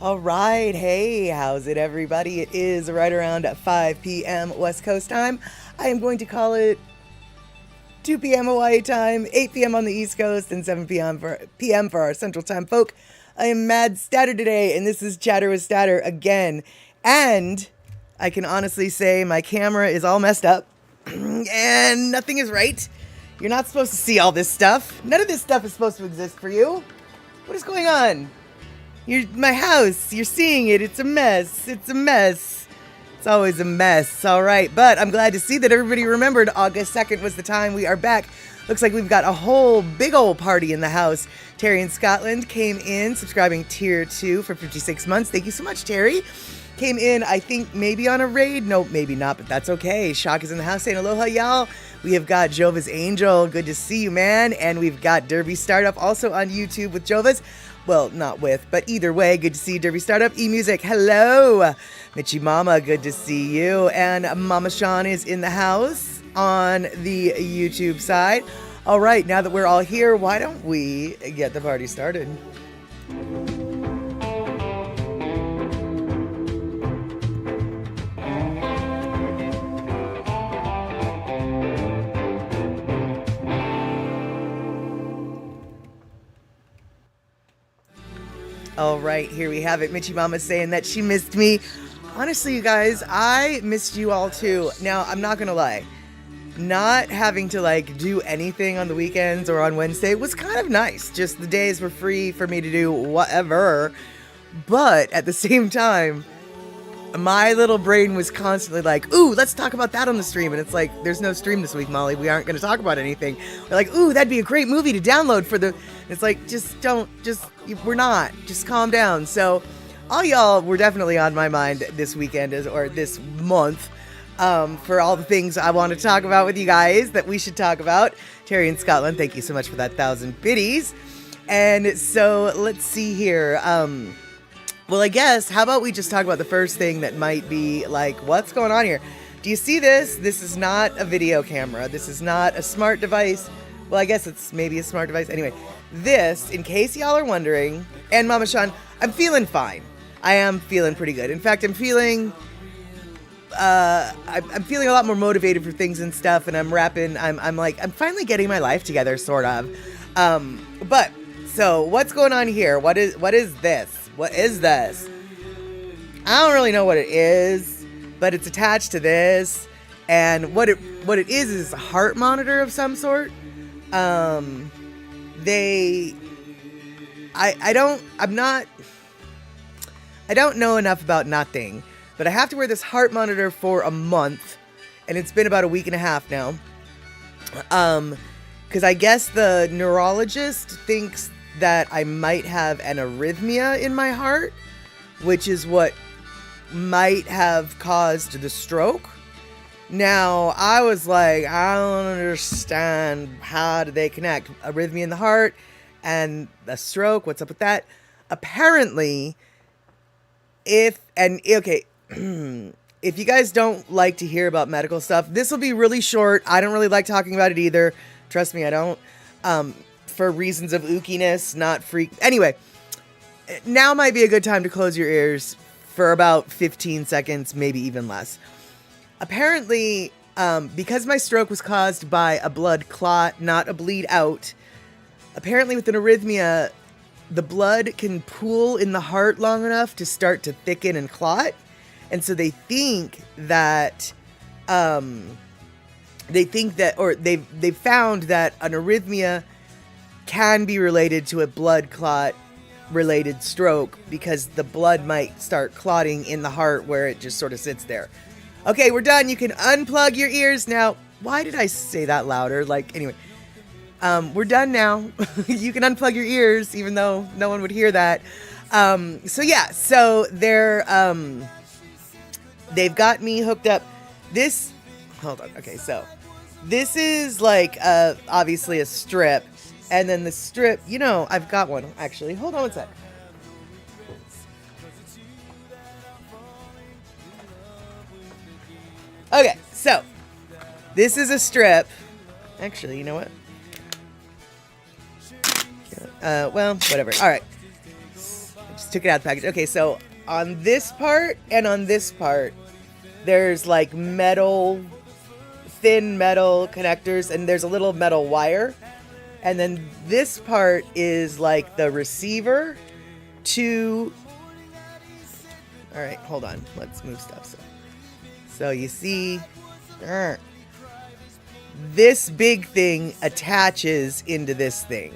All right. Hey, how's it, everybody? It is right around 5 p.m. West Coast time. I am going to call it 2 p.m. Hawaii time, 8 p.m. on the East Coast, and 7 p.m. for our Central Time folk. I am Mad Statter today, and this is Chatter with Statter again. And I can honestly say my camera is all messed up, and nothing is right. You're not supposed to see all this stuff. None of this stuff is supposed to exist for you. What is going on? My house, you're seeing it. It's a mess. It's a mess. It's always a mess. All right. But I'm glad to see that everybody remembered August 2nd was the time. We are back. Looks like we've got a whole big old party in the house. Terry in Scotland came in, subscribing tier 2 for 56 months. Thank you so much, Terry. Came in, I think, maybe on a raid. Nope, maybe not, but that's okay. Shock is in the house saying aloha, y'all. We have got Jova's Angel. Good to see you, man. And we've got Derby Startup also on YouTube with Jova's. Well, not with, but either way, good to see you, Derby Startup. E-Music, hello. Mitchie Mama, good to see you. And Mama Sean is in the house on the YouTube side. All right, now that we're all here, why don't we get the party started? All right, here we have it. Mitchie Mama saying that she missed me. Honestly, you guys, I missed you all too. Now, I'm not gonna lie. Not having to do anything on the weekends or on Wednesday was kind of nice. Just the days were free for me to do whatever. But at the same time, my little brain was constantly like, ooh, let's talk about that on the stream. And it's like, there's no stream this week, Molly. We aren't going to talk about anything. We're like, ooh, that'd be a great movie to download for the... It's like, we're not. Just calm down. So all y'all were definitely on my mind this weekend or this month for all the things I want to talk about with you guys that we should talk about. Terry in Scotland, thank you so much for that 1,000 biddies. And so let's see here. Well, I guess, how about we just talk about the first thing that might be like, what's going on here? Do you see this? This is not a video camera. This is not a smart device. Well, I guess it's maybe a smart device. Anyway, this, in case y'all are wondering, and Mama Sean, I'm feeling fine. I am feeling pretty good. In fact, I'm feeling a lot more motivated for things and stuff, and I'm finally getting my life together, sort of. But, so, what's going on here? What is this? What is this? I don't really know what it is, but it's attached to this, and what it is a heart monitor of some sort. I don't know enough about nothing, but I have to wear this heart monitor for a month, and it's been about a week and a half now. Because I guess the neurologist thinks that I might have an arrhythmia in my heart, which is what might have caused the stroke. Now, I was like, I don't understand, how do they connect? Arrhythmia in the heart and a stroke, what's up with that? Apparently, if you guys don't like to hear about medical stuff, this will be really short. I don't really like talking about it either. Trust me, I don't. For reasons of ookiness, not freak. Anyway, now might be a good time to close your ears for about 15 seconds, maybe even less. Apparently, because my stroke was caused by a blood clot, not a bleed out, apparently with an arrhythmia, the blood can pool in the heart long enough to start to thicken and clot. And so they think that, they've found that an arrhythmia can be related to a blood clot related stroke because the blood might start clotting in the heart where it just sort of sits there. Okay, we're done. You can unplug your ears now. Why did I say that louder? Anyway, we're done now. You can unplug your ears, even though no one would hear that. So they've got me hooked up. Hold on. Okay, so this is obviously a strip. And then the strip, I've got one, actually. Hold on one sec. Okay, so this is a strip. Actually, you know what? Well, whatever. All right. just took it out of the package. Okay, so on this part and on this part, there's like thin metal connectors, and there's a little metal wire. And then this part is like the receiver to... All right, hold on. Let's move stuff. So you see, this big thing attaches into this thing.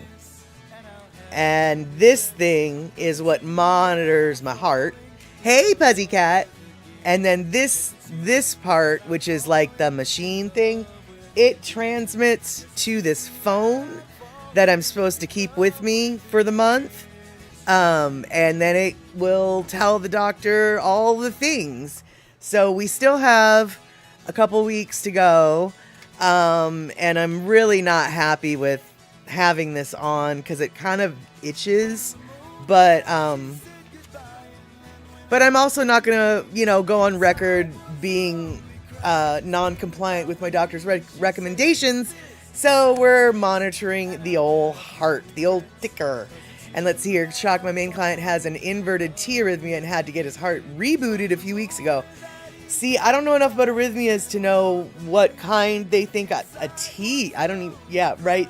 And this thing is what monitors my heart. Hey, Pussycat. And then this part, which is like the machine thing, it transmits to this phone that I'm supposed to keep with me for the month. And then it will tell the doctor all the things. So we still have a couple weeks to go. And I'm really not happy with having this on because it kind of itches. But I'm also not going to, go on record being non-compliant with my doctor's recommendations. So we're monitoring the old heart, the old ticker. And let's see here. Shock, my main client has an inverted T arrhythmia and had to get his heart rebooted a few weeks ago. See, I don't know enough about arrhythmias to know what kind they think a T. I don't even, yeah, right.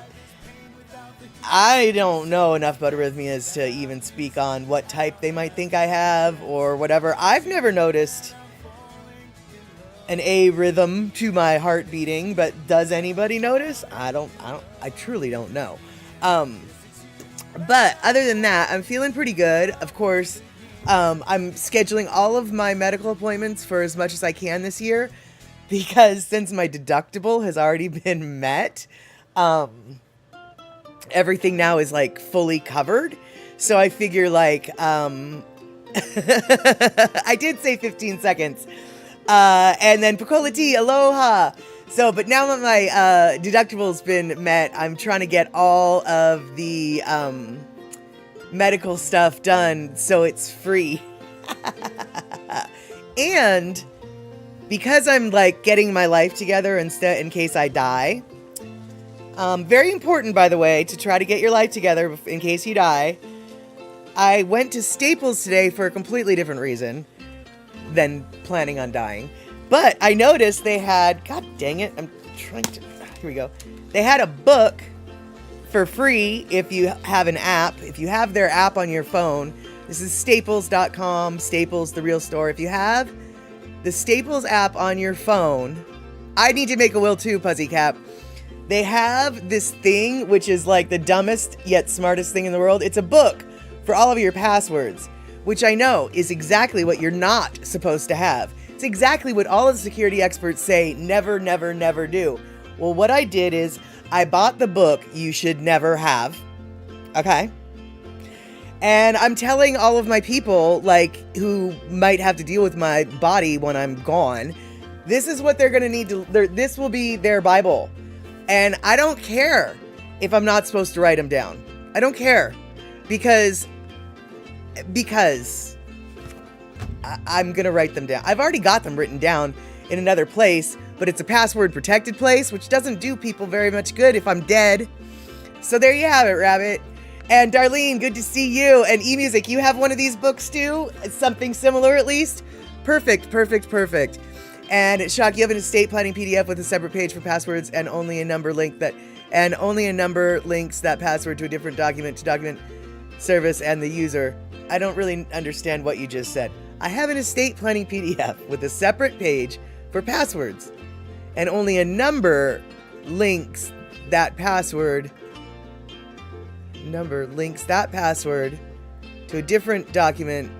I don't know enough about arrhythmias to even speak on what type they might think I have or whatever. I've never noticed an A rhythm to my heart beating, but does anybody notice? I truly don't know. But other than that, I'm feeling pretty good. Of course, I'm scheduling all of my medical appointments for as much as I can this year because since my deductible has already been met, everything now is like fully covered. So I figure like, I did say 15 seconds. And then Picola T, aloha. So, but now that my deductible's been met, I'm trying to get all of the medical stuff done so it's free. And because I'm like getting my life together in case I die. Very important, by the way, to try to get your life together in case you die. I went to Staples today for a completely different reason than planning on dying. But I noticed they had, god dang it, I'm trying to, here we go. They had a book for free if you have an app. If you have their app on your phone, this is staples.com, Staples, the real store. If you have the Staples app on your phone, I need to make a will too, Pussycat. They have this thing, which is like the dumbest yet smartest thing in the world. It's a book for all of your passwords, which I know is exactly what you're not supposed to have. It's exactly what all of the security experts say, never, never, never do. Well, what I did is I bought the book you should never have. Okay. And I'm telling all of my people, like, who might have to deal with my body when I'm gone, this is what they're going to need to, this will be their Bible. And I don't care if I'm not supposed to write them down. I don't care because I'm going to write them down. I've already got them written down in another place, but it's a password protected place, which doesn't do people very much good if I'm dead. So there you have it, Rabbit. And Darlene, good to see you. And eMusic, you have one of these books too? Something similar at least? Perfect, perfect, perfect. And Shock, you have an estate planning PDF with a separate page for passwords and only a number links that password to a different document to document service and the user. I don't really understand what you just said. I have an estate planning PDF with a separate page for passwords and only a number links that password to a different document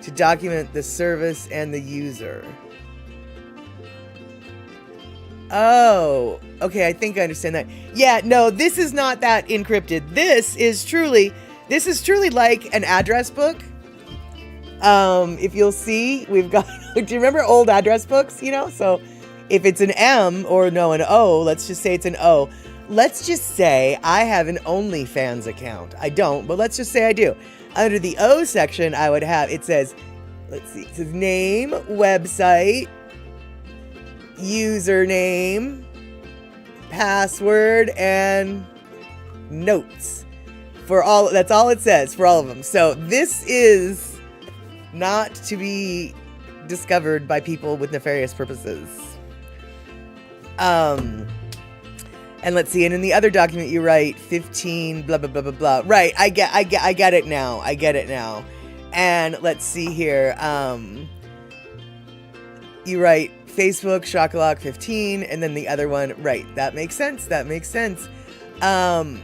to document the service and the user. Oh, okay, I think I understand that. Yeah, no, this is not that encrypted. This is truly like an address book. If you'll see, we've got, do you remember old address books, So if it's an M or an O, let's just say it's an O. Let's just say I have an OnlyFans account. I don't, but let's just say I do. Under the O section, I would have, it says name, website, username, password, and notes. That's all it says for all of them. So this is not to be discovered by people with nefarious purposes. And let's see, and in the other document you write 15 blah blah blah blah blah. Right, I get it now. I get it now. And let's see here. You write Facebook Shockalock 15, and then the other one, right? That makes sense. And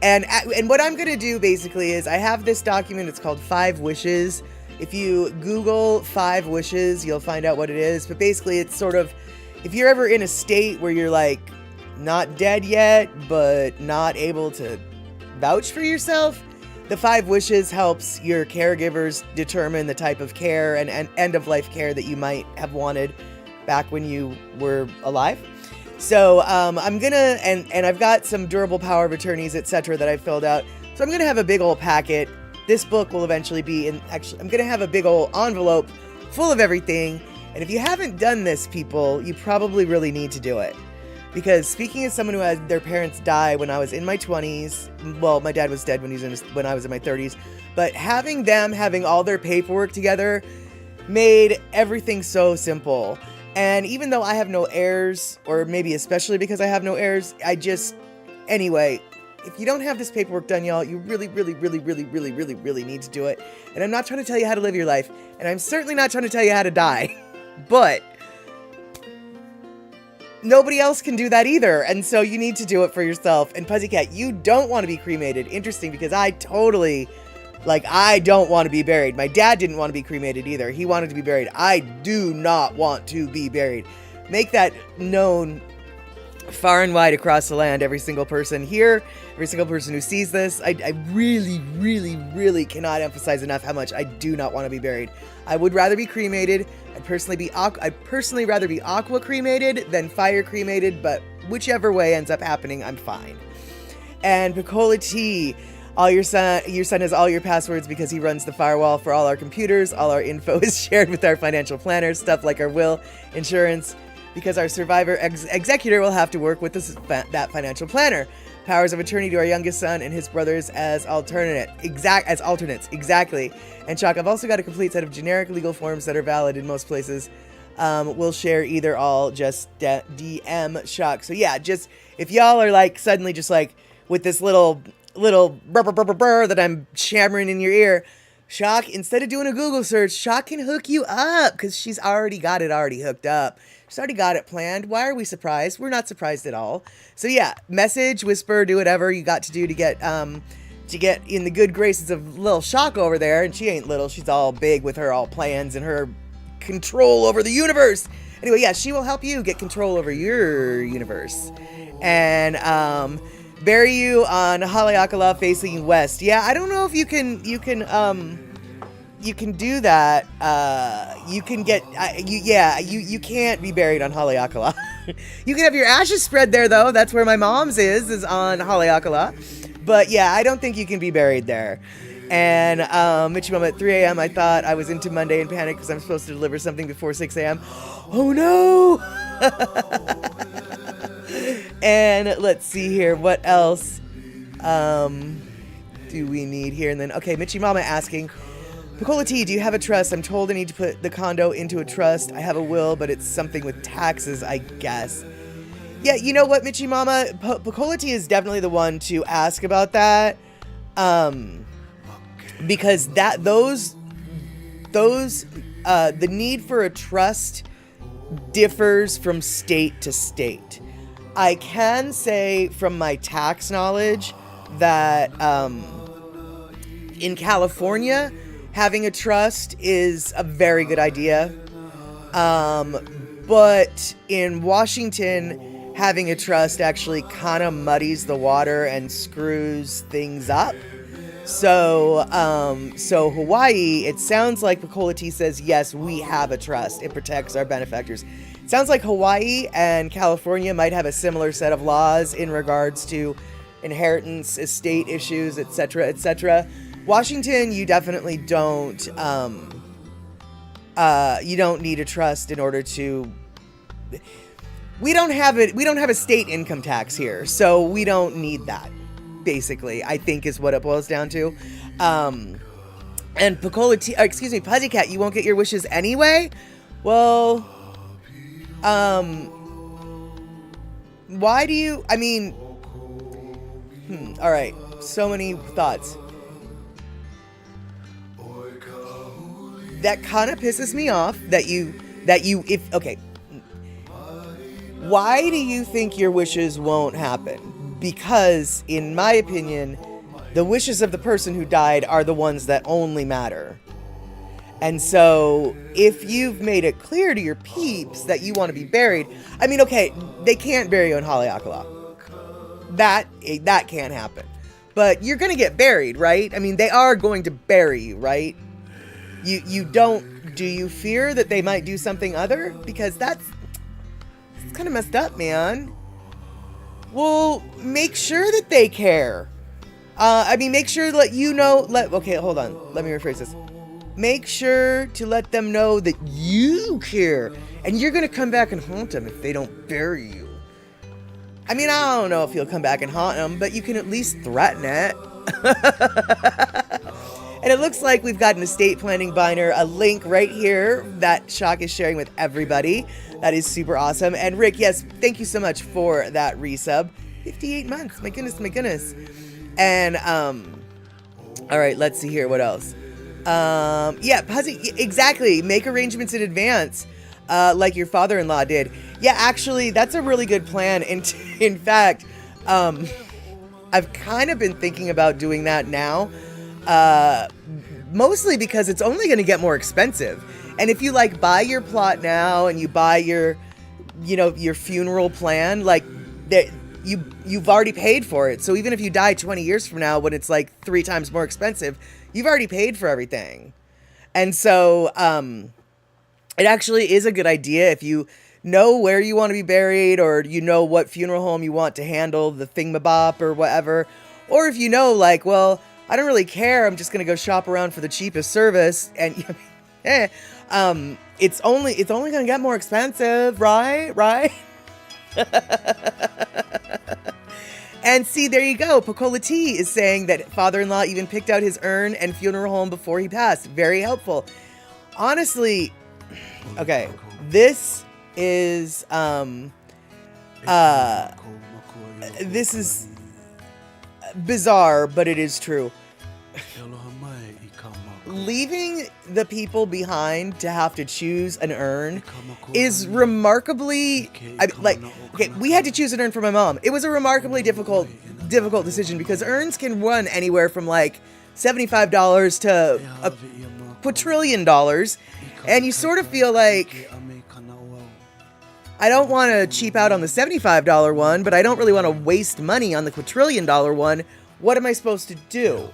what I'm gonna do basically is I have this document. It's called 5 Wishes. If you Google 5 Wishes, you'll find out what it is. But basically, it's sort of, if you're ever in a state where you're like not dead yet, but not able to vouch for yourself, the 5 Wishes helps your caregivers determine the type of care and end of life care that you might have wanted back when you were alive. So I'm gonna, and I've got some durable power of attorneys, etc. that I filled out. So I'm gonna have a big old packet. This book will eventually be in, actually, I'm gonna have a big old envelope full of everything. And if you haven't done this, people, you probably really need to do it. Because speaking as someone who had their parents die when I was in my 20s, well, my dad was dead when I was in my 30s, but having all their paperwork together made everything so simple. And even though I have no heirs, or maybe especially because I have no heirs, anyway, if you don't have this paperwork done, y'all, you really, really, really, really, really, really, really need to do it. And I'm not trying to tell you how to live your life, and I'm certainly not trying to tell you how to die, but nobody else can do that either, and so you need to do it for yourself. And Pussycat, you don't want to be cremated. Interesting, because I don't want to be buried. My dad didn't want to be cremated either. He wanted to be buried. I do not want to be buried. Make that known far and wide across the land, every single person here, every single person who sees this. I really, really, really cannot emphasize enough how much I do not want to be buried. I would rather be cremated. I'd personally rather be aqua cremated than fire cremated, but whichever way ends up happening, I'm fine. And Picola T, your son has all your passwords because he runs the firewall for all our computers. All our info is shared with our financial planners, stuff like our will, insurance, because our survivor executor will have to work with that financial planner. Powers of attorney to our youngest son and his brothers as alternates. Exactly. And Shock, I've also got a complete set of generic legal forms that are valid in most places. We'll share either all, just DM Shock. So yeah, just if y'all are like suddenly just like with this little brr that I'm shammering in your ear, Shock, instead of doing a Google search, Shock can hook you up because she's already got it hooked up. She's already got it planned. Why are we surprised? We're not surprised at all. So yeah, message, whisper, do whatever you got to do to get in the good graces of little Shock over there. And she ain't little, she's all big with her all plans and her control over the universe. Anyway, yeah, she will help you get control over your universe. And bury you on Haleakala facing west. Yeah, I don't know if you can do that. You can get, you can't be buried on Haleakala. You can have your ashes spread there though. That's where my mom's is on Haleakala. But yeah, I don't think you can be buried there. And Mitchie Mama at 3 a.m. I thought I was into Monday and panic because I'm supposed to deliver something before 6 a.m. Oh no! And let's see here, what else do we need here? And then, okay, Mitchie Mama asking, Picola T, do you have a trust? I'm told I need to put the condo into a trust. I have a will, but it's something with taxes, I guess. Yeah, you know what, Mitchie Mama? Picola T is definitely the one to ask about that. Because the need for a trust differs from state to state. I can say from my tax knowledge that in California, having a trust is a very good idea. But in Washington, having a trust actually kind of muddies the water and screws things up. So Hawaii, it sounds like Picola T says, yes, we have a trust. It protects our benefactors. It sounds like Hawaii and California might have a similar set of laws in regards to inheritance, estate issues, etc., etc. Washington, you definitely don't, you don't need a trust in order to, we don't have a state income tax here, so we don't need that. basically, I think is what it boils down to. And Pussycat, you won't get your wishes anyway? Well, why do you, all right, so many thoughts. That kind of pisses me off why do you think your wishes won't happen? Because, in my opinion, the wishes of the person who died are the ones that only matter. And so, if you've made it clear to your peeps that you want to be buried, they can't bury you in Haleakala. That can't happen. But you're going to get buried, right? They are going to bury you, right? Do you fear that they might do something other? Because it's kind of messed up, man. Well, make sure that they care. Make sure to okay, hold on. Let me rephrase this. Make sure to let them know that you care. And you're going to come back and haunt them if they don't bury you. I don't know if you'll come back and haunt them, but you can at least threaten it. And it looks like we've got an estate planning binder, a link right here that Shock is sharing with everybody. That is super awesome. And Rick, yes, thank you so much for that resub. 58 months. My goodness. And, all right, let's see here. What else? Exactly. Make arrangements in advance, like your father-in-law did. Yeah, actually, that's a really good plan. And in fact, I've kind of been thinking about doing that now. Mostly because it's only going to get more expensive. And if you buy your plot now and you buy your funeral plan, you've already paid for it. So even if you die 20 years from now, when it's 3 times more expensive, you've already paid for everything. And so, it actually is a good idea if you know where you want to be buried, or you know what funeral home you want to handle the thingamabop or whatever. Or if you know, well, I don't really care. I'm just going to go shop around for the cheapest service. And it's only going to get more expensive, right? And see, there you go. Pocola T is saying that father-in-law even picked out his urn and funeral home before he passed. Very helpful. Honestly, okay, this is bizarre, but it is true. Leaving the people behind to have to choose an urn is remarkably, we had to choose an urn for my mom. It was a remarkably difficult decision because urns can run anywhere from $75 to a quadrillion dollars. And you sort of feel like, I don't want to cheap out on the $75 one, but I don't really want to waste money on the quadrillion dollar one. What am I supposed to do?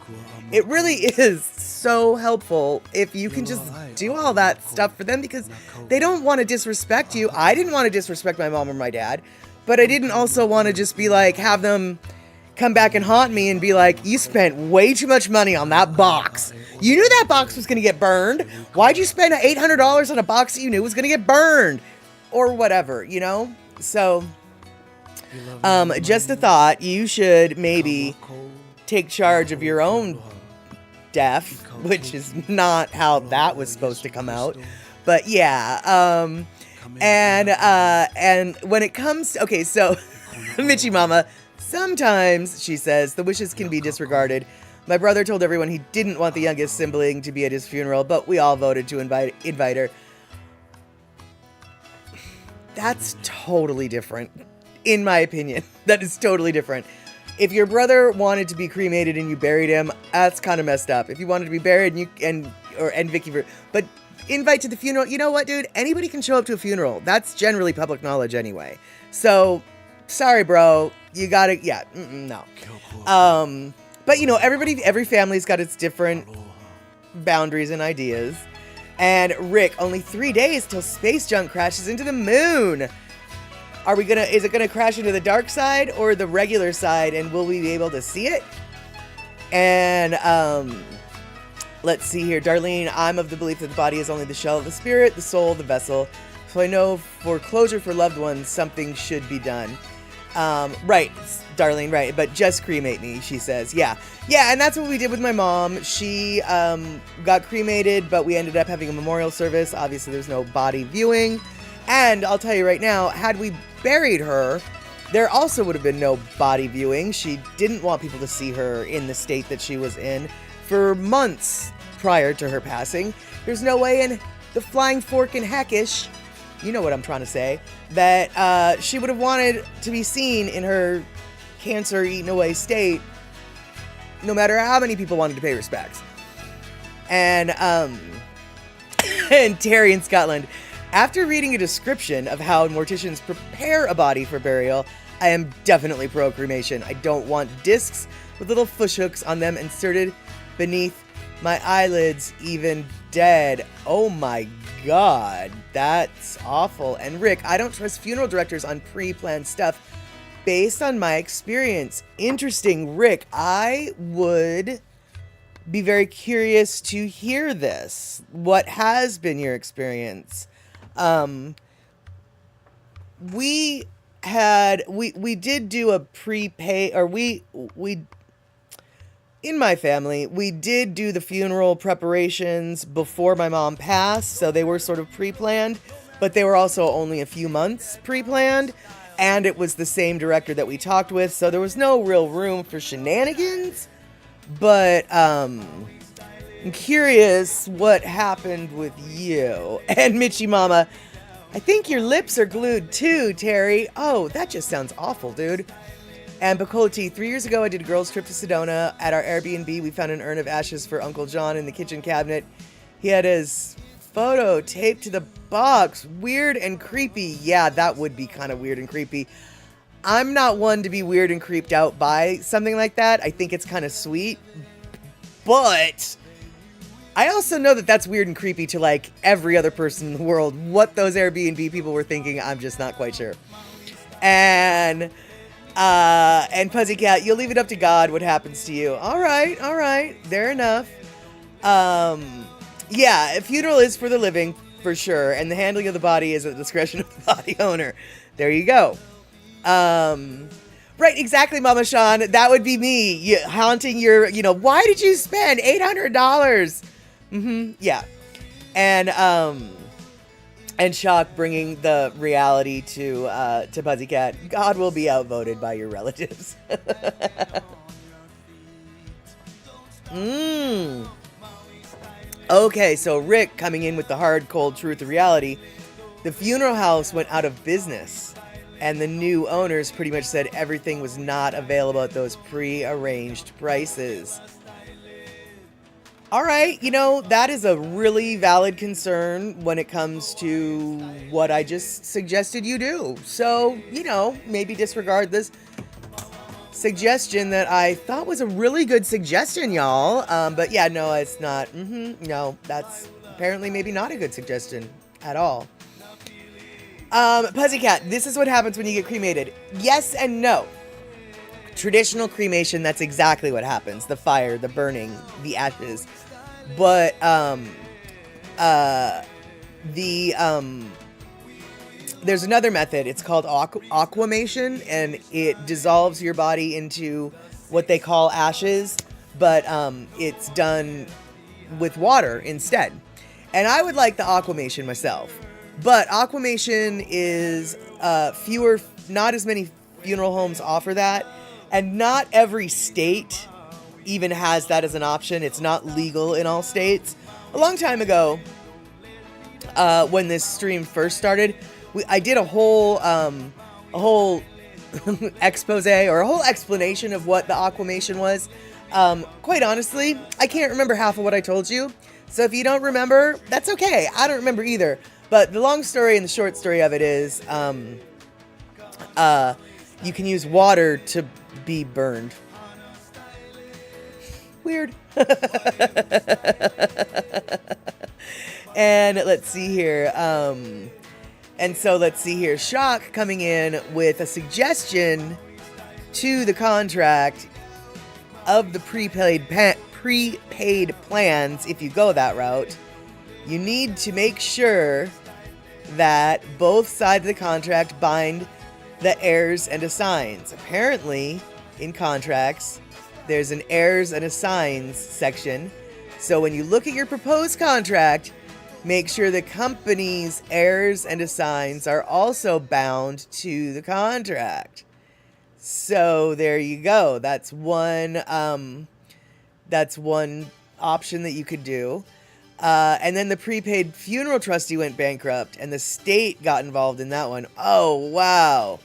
It really is so helpful if you can just do all that stuff for them, because they don't want to disrespect you. I didn't want to disrespect my mom or my dad, but I didn't also want to just be have them come back and haunt me and be you spent way too much money on that box. You knew that box was going to get burned. Why'd you spend $800 on a box that you knew was going to get burned? Or whatever, So, just a thought, you should maybe take charge of your own death, which is not how that was supposed to come out. But yeah, and when it comes, okay, so Mitchie Mama, sometimes, she says, the wishes can be disregarded. My brother told everyone he didn't want the youngest sibling to be at his funeral, but we all voted to invite her. That's totally different, in my opinion. That is totally different. If your brother wanted to be cremated and you buried him, that's kind of messed up. If you wanted to be buried and Vicky, but invite to the funeral, you know what, dude? Anybody can show up to a funeral. That's generally public knowledge anyway. So, sorry, bro. You gotta, no. But every family's got its different boundaries and ideas. And Rick, only 3 days till space junk crashes into the moon. Is it gonna crash into the dark side or the regular side, and will we be able to see it? And let's see here. Darlene, I'm of the belief that the body is only the shell of the spirit, the soul, the vessel. So I know for closure for loved ones, something should be done. Right, Darlene, right. But just cremate me, she says. Yeah. Yeah, and that's what we did with my mom. She got cremated, but we ended up having a memorial service. Obviously, there's no body viewing. And I'll tell you right now, had we buried her, there also would have been no body viewing. She didn't want people to see her in the state that she was in for months prior to her passing. There's no way in the flying fork in heckish, you know what I'm trying to say, that she would have wanted to be seen in her cancer-eaten away state, no matter how many people wanted to pay respects. And and Terry in Scotland, after reading a description of how morticians prepare a body for burial, I am definitely pro cremation. I don't want discs with little fish hooks on them inserted beneath my eyelids, even dead. Oh my God, that's awful. And Rick, I don't trust funeral directors on pre-planned stuff based on my experience. Interesting, Rick. I would be very curious to hear this. What has been your experience? We did do a prepay, or we in my family, we did do the funeral preparations before my mom passed, so they were sort of pre-planned, but they were also only a few months pre-planned, and it was the same director that we talked with, so there was no real room for shenanigans. But I'm curious what happened with you. And Mitchie Mama, I think your lips are glued too, Terry. Oh, that just sounds awful, dude. And Bacoti, 3 years ago, I did a girls' trip to Sedona. At our Airbnb, we found an urn of ashes for Uncle John in the kitchen cabinet. He had his photo taped to the box. Weird and creepy. Yeah, that would be kind of weird and creepy. I'm not one to be weird and creeped out by something like that. I think it's kind of sweet. But I also know that that's weird and creepy to like every other person in the world. What those Airbnb people were thinking, I'm just not quite sure. And Pussycat, you'll leave it up to God what happens to you. All right, fair enough. Yeah, a funeral is for the living, for sure, and the handling of the body is at the discretion of the body owner. There you go. Right, exactly, Mama Sean. That would be me, haunting your, why did you spend $800? Yeah. And Shock bringing the reality to Pussycat. God will be outvoted by your relatives. Okay, so Rick coming in with the hard, cold truth of reality. The funeral house went out of business, and the new owners pretty much said everything was not available at those pre-arranged prices. All right, that is a really valid concern when it comes to what I just suggested you do. So, maybe disregard this suggestion that I thought was a really good suggestion, y'all. But yeah, no, it's not. No, that's apparently maybe not a good suggestion at all. Pussycat, this is what happens when you get cremated. Yes and no. Traditional cremation, that's exactly what happens. The fire, the burning, the ashes. But, there's another method. It's called aquamation, and it dissolves your body into what they call ashes, but, it's done with water instead. And I would like the aquamation myself. But aquamation is not as many funeral homes offer that, and not every state even has that as an option. It's not legal in all states. A long time ago, when this stream first started, I did a whole expose or a whole explanation of what the aquamation was. Quite honestly, I can't remember half of what I told you. So if you don't remember, that's okay. I don't remember either. But the long story and the short story of it is, you can use water to be burned. Weird. And let's see here. Shock coming in with a suggestion to the contract of the prepaid plans. If you go that route, you need to make sure that both sides of the contract bind the heirs and assigns. Apparently, in contracts, there's an heirs and assigns section. So when you look at your proposed contract, make sure the company's heirs and assigns are also bound to the contract. So there you go. That's one option that you could do. And then the prepaid funeral trustee went bankrupt, and the state got involved in that one. Oh, wow.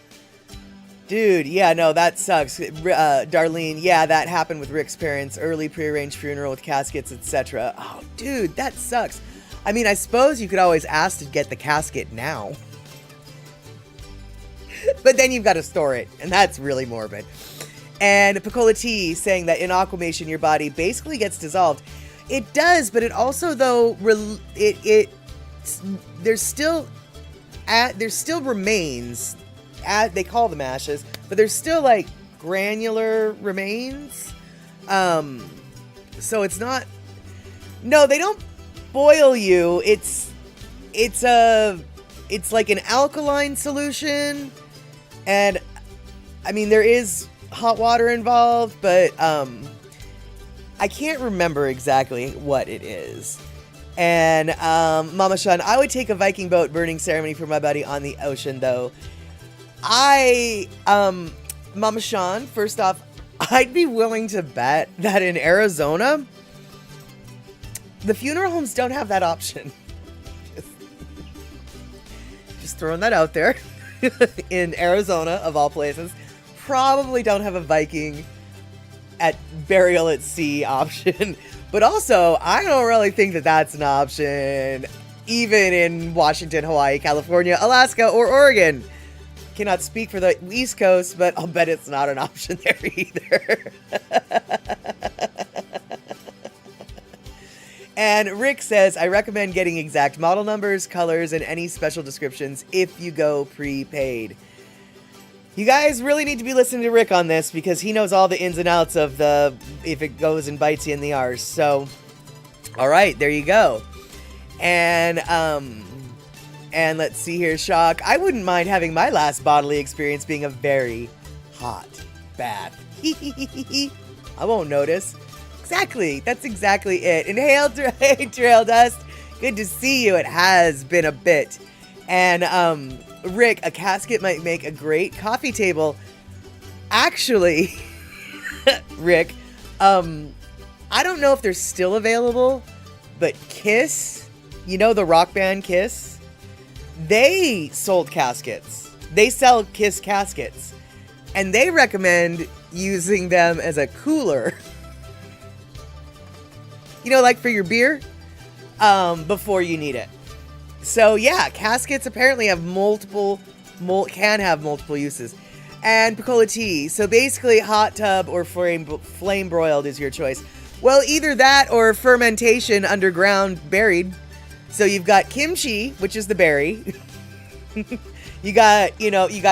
Dude, yeah, no, that sucks. Darlene, yeah, that happened with Rick's parents. Early prearranged funeral with caskets, etc. Oh, dude, that sucks. I mean, I suppose you could always ask to get the casket now. But then you've got to store it, and that's really morbid. And Picola T saying that in Aquamation, your body basically gets dissolved. It does, but it also, though, there's still remains. They call them ashes, but there's still like granular remains. So it's not. No, they don't boil you. It's like an alkaline solution, and I mean there is hot water involved, but I can't remember exactly what it is. And Mama Sean, I would take a Viking boat burning ceremony for my buddy on the ocean, though. Mama Sean, first off, I'd be willing to bet that in Arizona, the funeral homes don't have that option. Just throwing that out there. In Arizona, of all places, probably don't have a Viking at burial at sea option. But also, I don't really think that that's an option, even in Washington, Hawaii, California, Alaska, or Oregon. Cannot speak for the East Coast, but I'll bet it's not an option there either. And Rick says, I recommend getting exact model numbers, colors, and any special descriptions if you go prepaid. You guys really need to be listening to Rick on this because he knows all the ins and outs of if it goes and bites you in the arse. So, all right, there you go. And let's see here, Shock. I wouldn't mind having my last bodily experience being a very hot bath. I won't notice. Exactly. That's exactly it. And hail, Trail Dust. Good to see you. It has been a bit. And, Rick, a casket might make a great coffee table. Actually, Rick, I don't know if they're still available, but Kiss, you know the rock band Kiss? They sold caskets. They sell Kiss caskets. And they recommend using them as a cooler. You know, like for your beer, before you need it. So yeah, caskets apparently have can have multiple uses. And Picola Tea. So basically, hot tub or flame broiled is your choice. Well, either that or fermentation underground buried. So you've got kimchi, which is the berry. you got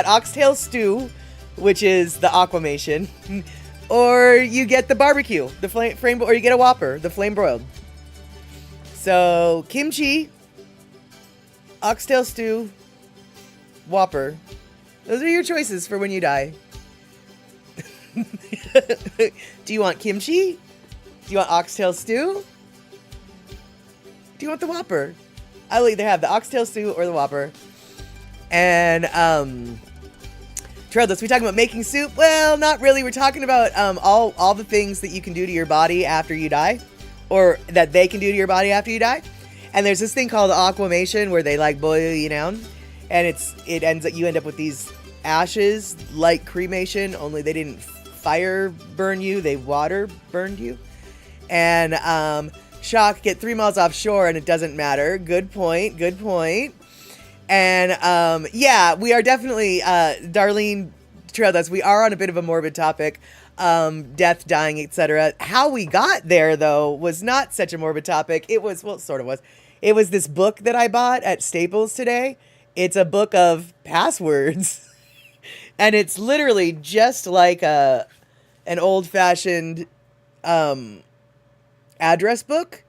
oxtail stew, which is the aquamation. Or you get the barbecue, the flame, or you get a Whopper, the flame broiled. So kimchi, oxtail stew, Whopper. Those are your choices for when you die. Do you want kimchi? Do you want oxtail stew? Do you want the Whopper? I'll either have the oxtail stew or the Whopper. And Trail Dust, we talking about making soup? Well, not really. We're talking about all the things that you can do to your body after you die, or that they can do to your body after you die. And there's this thing called aquamation where they like boil you down, and you end up with these ashes like cremation, only they didn't fire burn you, they water burned you. And Shock, get 3 miles offshore and it doesn't matter. Good point. And yeah, we are definitely Darlene Trail Dust, we are on a bit of a morbid topic. Death, dying, etc. How we got there, though, was not such a morbid topic. It was, well, it sort of was. It was this book that I bought at Staples today. It's a book of passwords. And it's literally just like an old-fashioned address book.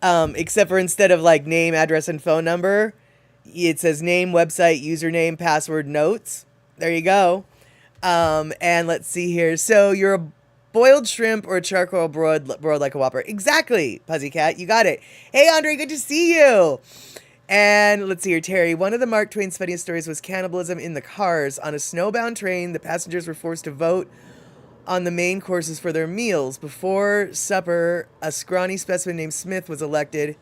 Except for instead of like name, address, and phone number, it says name, website, username, password, notes. There you go. And let's see here. So you're a boiled shrimp or a charcoal broiled like a Whopper. Exactly, Pussycat. You got it. Hey, Andre, good to see you. And let's see here, Terry. One of the Mark Twain's funniest stories was cannibalism in the cars. On a snowbound train, the passengers were forced to vote on the main courses for their meals. Before supper, a scrawny specimen named Smith was elected.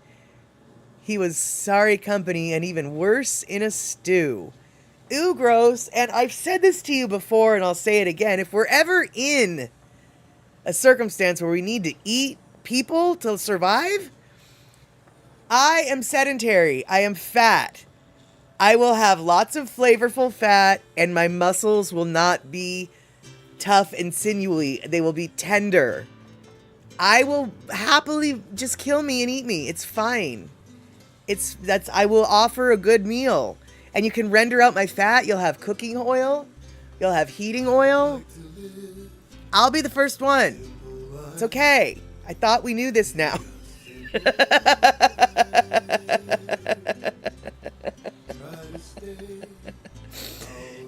He was sorry company and even worse in a stew. Ooh, gross. And I've said this to you before, and I'll say it again. If we're ever in a circumstance where we need to eat people to survive, I am sedentary. I am fat. I will have lots of flavorful fat, and my muscles will not be tough and sinewy. They will be tender. I will happily just kill me and eat me. It's fine. I will offer a good meal. And you can render out my fat. You'll have cooking oil. You'll have heating oil. I'll be the first one. It's okay. I thought we knew this now.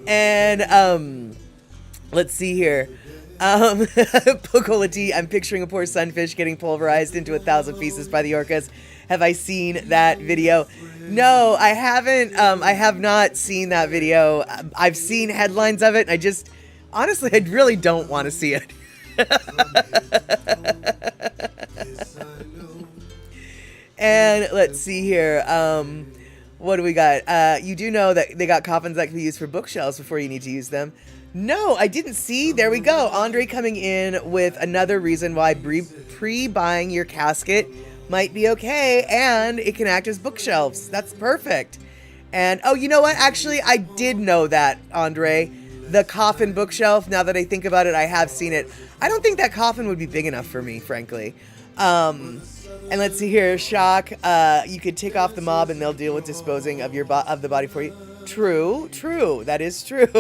And let's see here. Pocolati, I'm picturing a poor sunfish getting pulverized into 1,000 pieces by the orcas. Have I seen that video? No, I haven't. I have not seen that video. I've seen headlines of it, and honestly, I really don't want to see it. And let's see here. What do we got? You do know that they got coffins that can be used for bookshelves before you need to use them. No, I didn't see. There we go. Andre coming in with another reason why pre-buying your casket might be okay, and it can act as bookshelves. That's perfect. And, oh, you know what? Actually, I did know that, Andre. The coffin bookshelf, now that I think about it, I have seen it. I don't think that coffin would be big enough for me, frankly. And let's see here. Shock, you could tick off the mob and they'll deal with disposing of of the body for you. True. That is true.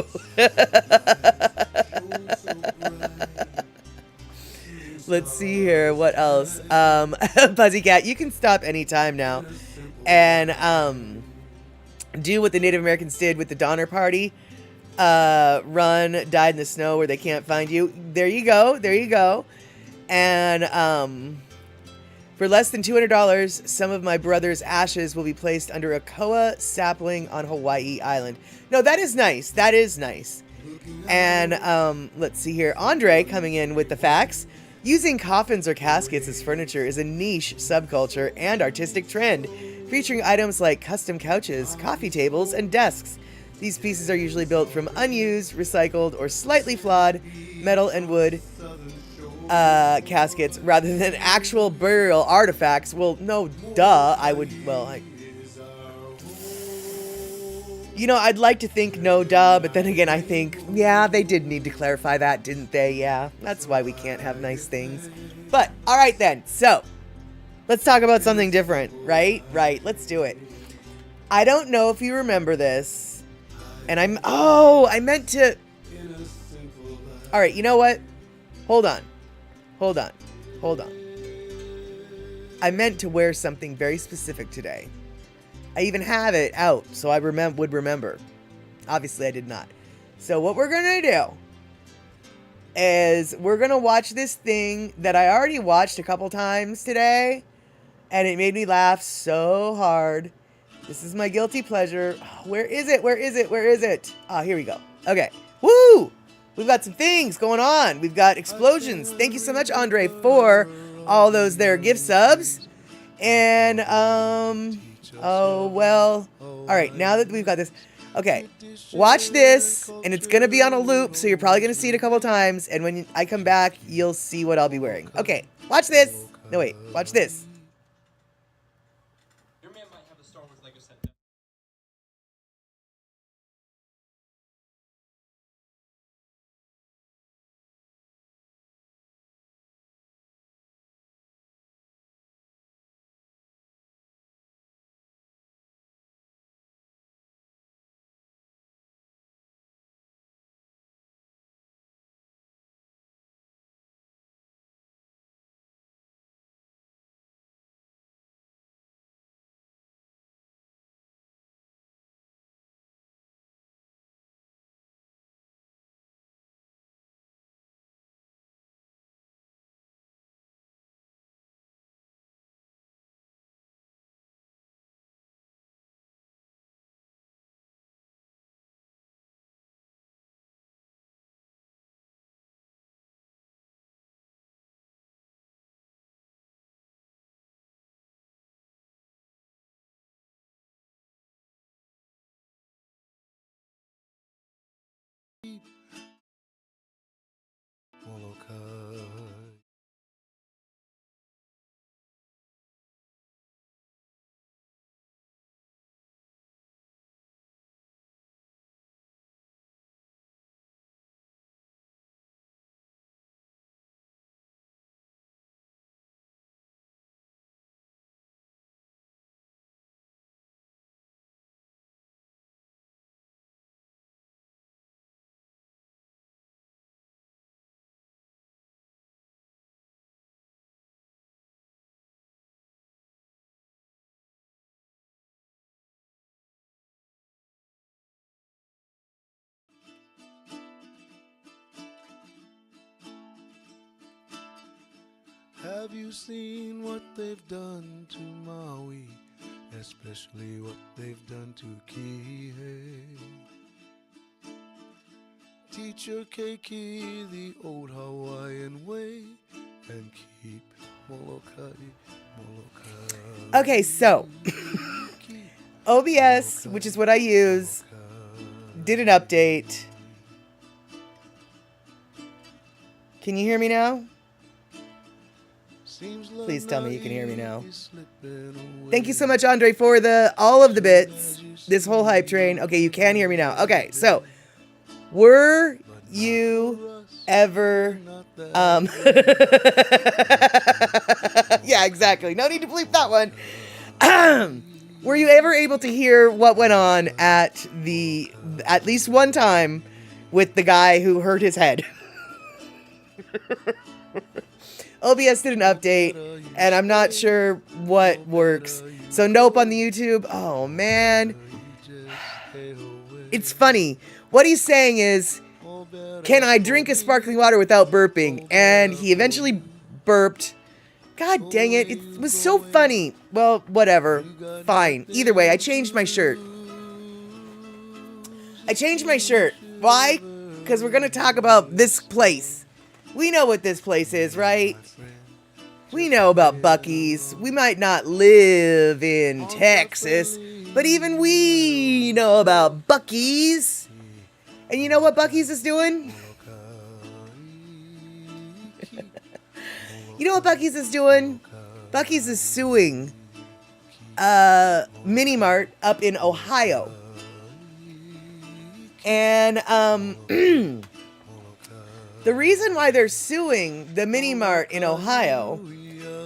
Let's see here. What else? Pussycat, you can stop anytime now. And do what the Native Americans did with the Donner Party. Run, died in the snow where they can't find you. There you go. And for less than $200, some of my brother's ashes will be placed under a koa sapling on Hawaii Island. No, that is nice. And let's see here. Andre coming in with the facts. Using coffins or caskets as furniture is a niche subculture and artistic trend, featuring items like custom couches, coffee tables, and desks. These pieces are usually built from unused, recycled, or slightly flawed metal and wood caskets rather than actual burial artifacts. Well, no, duh. I'd like to think no, duh, but then again, I think, yeah, they did need to clarify that, didn't they? Yeah, that's why we can't have nice things. But, all right then, so, let's talk about something different, right? Right, let's do it. I don't know if you remember this, and I meant to, all right, you know what? Hold on. I meant to wear something very specific today. I even have it out, so I would remember. Obviously, I did not. So what we're going to do is we're going to watch this thing that I already watched a couple times today, and it made me laugh so hard. This is my guilty pleasure. Where is it? Ah, here we go. Okay. Woo! We've got some things going on. We've got explosions. Thank you so much, Andre, for all those there gift subs. And, oh, well. All right, now that we've got this. Okay, watch this, and it's going to be on a loop, so you're probably going to see it a couple times. And when I come back, you'll see what I'll be wearing. Okay, watch this. No, wait, watch this. Have you seen what they've done to Maui? Especially what they've done to Kihei. Teach your keiki the old Hawaiian way and keep Molokai, Molokai. Okay, so OBS, which is what I use, did an update. Can you hear me now? Please tell me you can hear me now. Thank you so much, Andre, for all of the bits. This whole hype train. Okay, you can hear me now. Okay, so were you ever yeah, exactly. No need to bleep that one. Were you ever able to hear what went on at least one time with the guy who hurt his head? OBS did an update, and I'm not sure what works. So nope on the YouTube. Oh, man. It's funny. What he's saying is, can I drink a sparkling water without burping? And he eventually burped. God dang it. It was so funny. Well, whatever. Fine. Either way, I changed my shirt. Why? Because we're going to talk about this place. We know what this place is, right? We know about Buc-ee's. We might not live in Texas, but even we know about Buc-ee's. And you know what Buc-ee's is doing? You know what Buc-ee's is doing? Buc-ee's is suing Mini Mart up in Ohio. And the reason why they're suing the Mini Mart in Ohio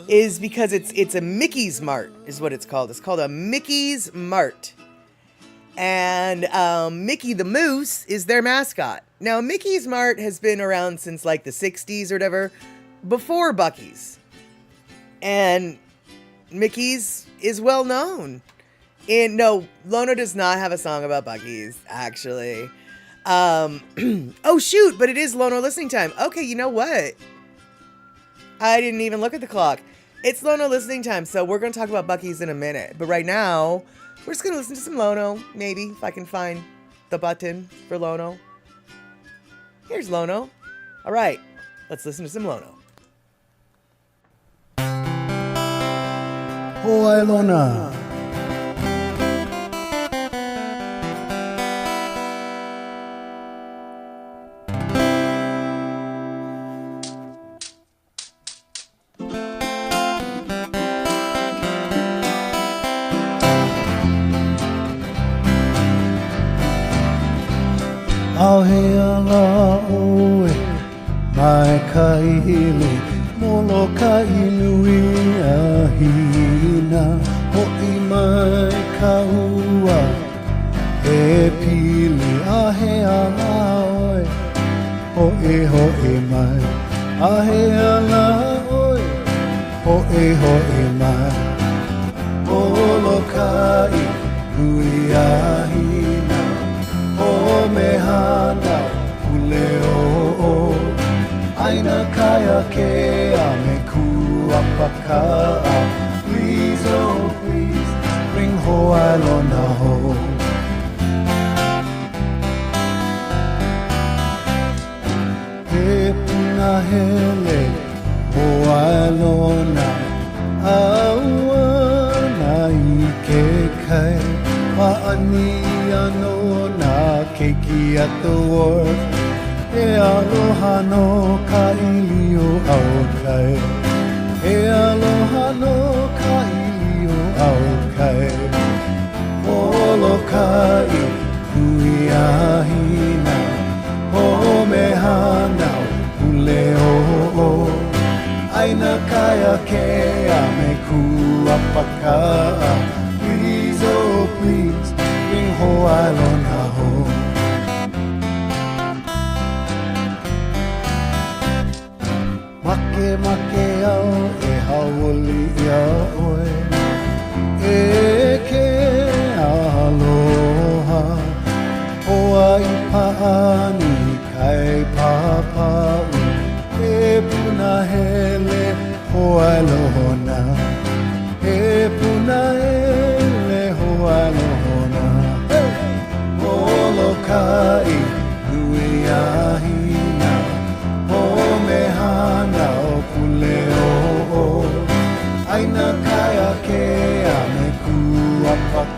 is because it's a Mickey's Mart, is what it's called. It's called a Mickey's Mart. And Mickey the Moose is their mascot. Now, Mickey's Mart has been around since like the 60s or whatever, before Buc-ee's. And Mickey's is well known. And no, Lono does not have a song about Buc-ee's, actually. Oh shoot, but it is Lono listening time. Okay, you know what? I didn't even look at the clock. It's Lono listening time, so we're going to talk about Buc-ee's in a minute. But right now, we're just going to listen to some Lono, maybe, if I can find the button for Lono. Here's Lono. All right, let's listen to some Lono. Hoai Lona. Au he ala oe, mai ka ihili, molo ka inui a hina. Ho'i mai ka ua, e pili a he ala oe. Ho'i mai, a he ala oe. Ho'i mai, molo ka inui a hina. O me hana ule o aina kaya ke a me kuapaka. Please, oh please, bring Hoai Lona home. He puna hele Hoai Lona aua na I ke kai ma'ani ano na keiki at the wharf. E aloha no ka ilio au kai. E aloha no ka ilio au kai. Molokai hui a hina. O me hana ule o. Aina kaya ke a me kuapaka. Please, oh please, bring Hoai Lona home. Make au e hauoli ia oe. E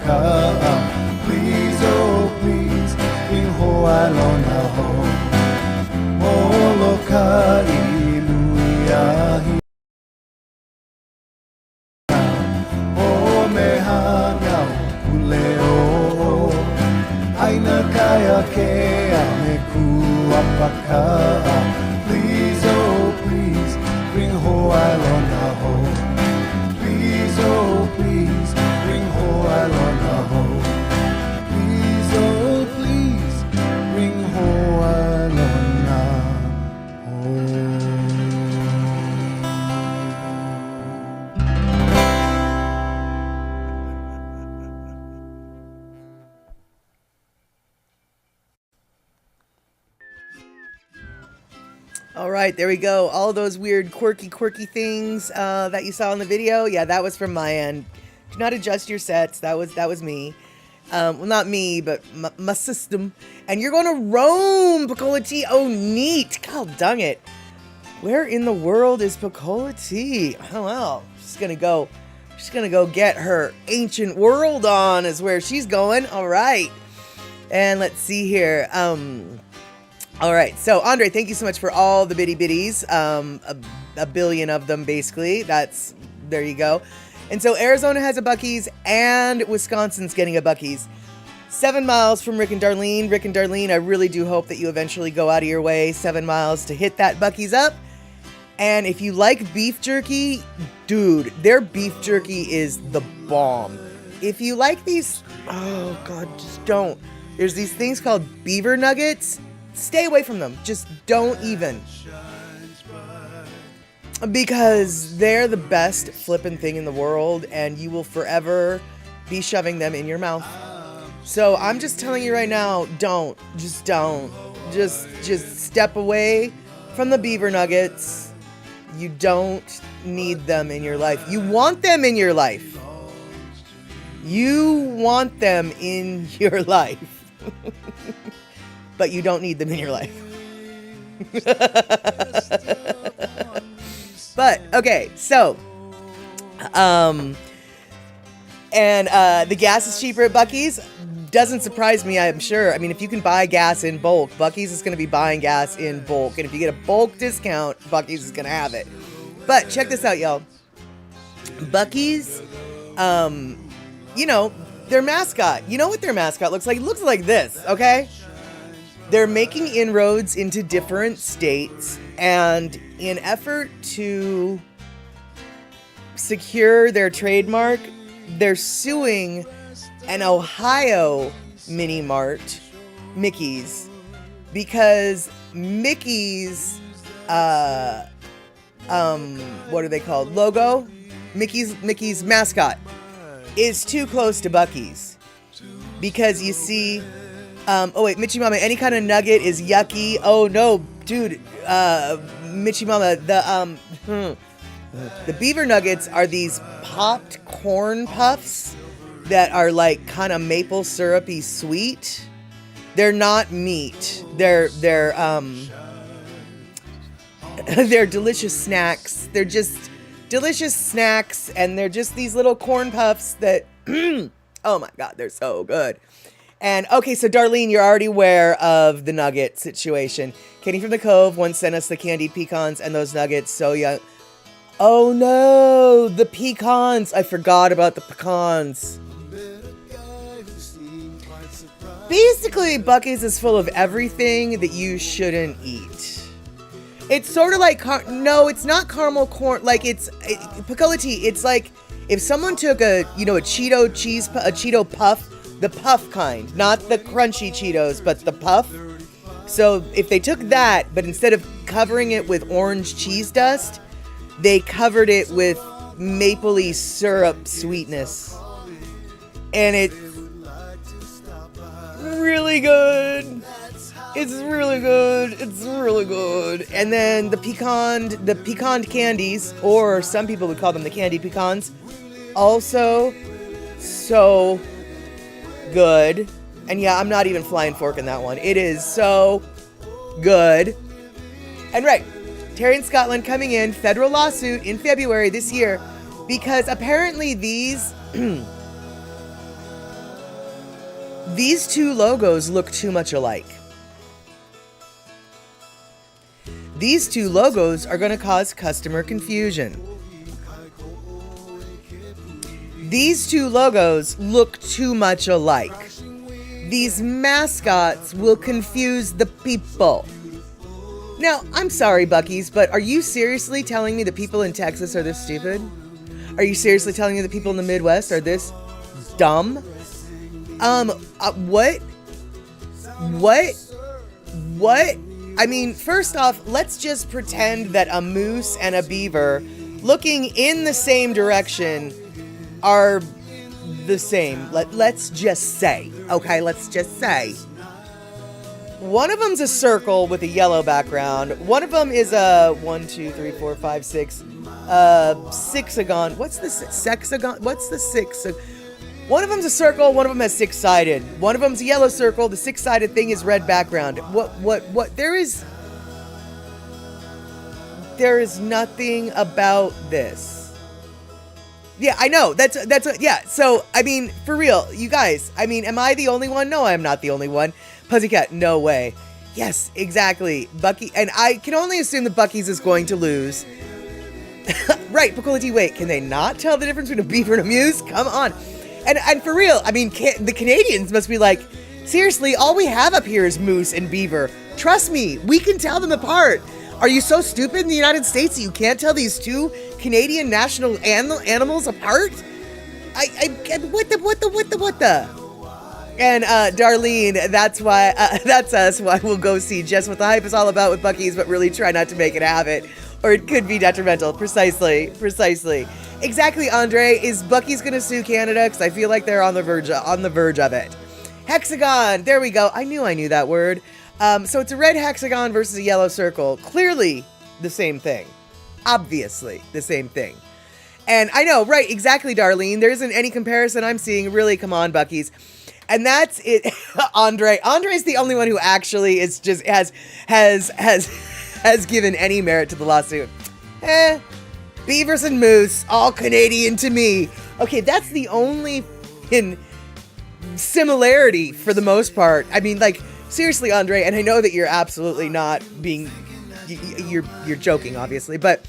Please, oh please, bring Ho'alona home. Oloka iluia o mehana uleo aina kaya kea me kuapaka. Please, oh please, bring Ho'alona home. Please, oh please, bring Ho'alona home. Please, oh please, bring Ho'alona home. All right, there we go. All those weird, quirky things that you saw in the video. Yeah, that was from my end. Do not adjust your sets. That was me. Well, not me, but my system. And you're going to Rome, Piccola T. Oh, neat. God dang it. Where in the world is Piccola T? Oh, well, she's going to go get her ancient world on is where she's going. All right. And let's see here. All right. So, Andre, thank you so much for all the bitty bitties. A billion of them, basically. There you go. And so Arizona has a Buc-ee's and Wisconsin's getting a Buc-ee's. 7 miles from Rick and Darlene. Rick and Darlene, I really do hope that you eventually go out of your way 7 miles to hit that Buc-ee's up. And if you like beef jerky, dude, their beef jerky is the bomb. If you like these, oh God, just don't. There's these things called beaver nuggets. Stay away from them. Just don't even. Because they're the best flippin' thing in the world, and you will forever be shoving them in your mouth. So I'm just telling you right now, don't. Just don't. Just step away from the beaver nuggets. You don't need them in your life. You want them in your life. You want them in your life. But you don't need them in your life. But, okay, so, the gas is cheaper at Buc-ee's. Doesn't surprise me, I'm sure. I mean, if you can buy gas in bulk, Buc-ee's is going to be buying gas in bulk. And if you get a bulk discount, Buc-ee's is going to have it. But check this out, y'all. Buc-ee's, you know, their mascot. You know what their mascot looks like? It looks like this, okay? They're making inroads into different states, and in effort to secure their trademark, they're suing an Ohio mini mart, Mickey's, because Mickey's, what are they called? Logo? Mickey's mascot is too close to Buc-ee's. Because you see, oh wait, Mitchie Mama, any kind of nugget is yucky. Oh no, dude, Mitchie Mama, the beaver nuggets are these popped corn puffs that are like kind of maple syrupy sweet. They're not meat. They're delicious snacks. They're just delicious snacks, and they're just these little corn puffs that, oh my God, they're so good. And okay, so Darlene, you're already aware of the nugget situation. Kenny from the Cove once sent us the candied pecans and those nuggets. So young. Oh no, the pecans. I forgot about the pecans. Basically, Buc-ee's is full of everything that you shouldn't eat. It's sort of like, no, it's not caramel corn. Like Piccola T, it's like if someone took a Cheeto puff, the puff kind, not the crunchy Cheetos, but the puff. So if they took that, but instead of covering it with orange cheese dust, they covered it with mapley syrup sweetness. And it's really good. It's really good. It's really good. And then the pecan candies, or some people would call them the candy pecans, also so good. And yeah, I'm not even flying fork in that one. It is so good. And right, Terry in Scotland coming in, federal lawsuit in February this year, because apparently these These two logos look too much alike. These two logos are going to cause customer confusion. These two logos look too much alike. These mascots will confuse the people. Now, I'm sorry, Buc-ee's, but are you seriously telling me the people in Texas are this stupid? Are you seriously telling me the people in the Midwest are this dumb? What? I mean, first off, let's just pretend that a moose and a beaver looking in the same direction are the same. Let's just say, okay, let's just say. One of them's a circle with a yellow background. One of them is a 1, 2, 3, 4, 5, 6, sixagon. What's the sexagon? What's the six? One of them's a circle, one of them has six-sided. One of them's a yellow circle, the six-sided thing is red background. What, there is nothing about this. Yeah, I know, yeah, so, I mean, for real, you guys, I mean, am I the only one? No, I'm not the only one. Pussycat, no way. Yes, exactly, Buc-ee, and I can only assume that Buc-ee's is going to lose. Right, Picolati, wait, can they not tell the difference between a beaver and a moose? Come on. And for real, I mean, the Canadians must be like, seriously, all we have up here is moose and beaver. Trust me, we can tell them apart. Are you so stupid in the United States that you can't tell these two Canadian national animals apart? What the? And Darlene, that's us. Why we'll go see just what the hype is all about with Buc-ee's, but really try not to make it a habit, or it could be detrimental. Precisely. Exactly, Andre. Is Buc-ee's gonna sue Canada? Because I feel like they're on the verge of it. Hexagon. There we go. I knew that word. So it's a red hexagon versus a yellow circle. Clearly the same thing. Obviously the same thing. And I know, right? Exactly, Darlene. There isn't any comparison I'm seeing. Really, come on, Buc-ee's. And that's it. Andre's the only one who actually is just has given any merit to the lawsuit. Beavers and moose, all Canadian to me. Okay, that's the only similarity for the most part. I mean, like, seriously, Andre, and I know that you're absolutely not being, you're joking, obviously, but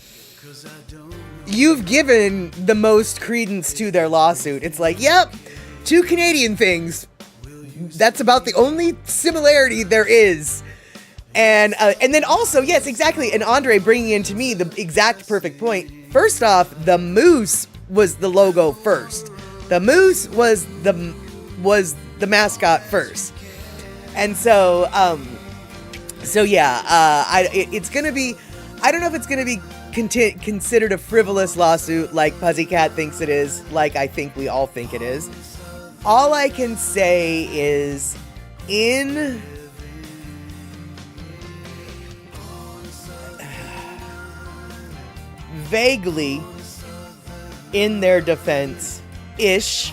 you've given the most credence to their lawsuit. It's like, yep, two Canadian things. That's about the only similarity there is. And then also, yes, exactly. And Andre bringing in to me the exact perfect point. First off, the moose was the logo first. The moose was the mascot first. And so, yeah, it's gonna be. I don't know if it's gonna be considered a frivolous lawsuit like Pussycat thinks it is, like I think we all think it is. All I can say is, vaguely in their defense-ish,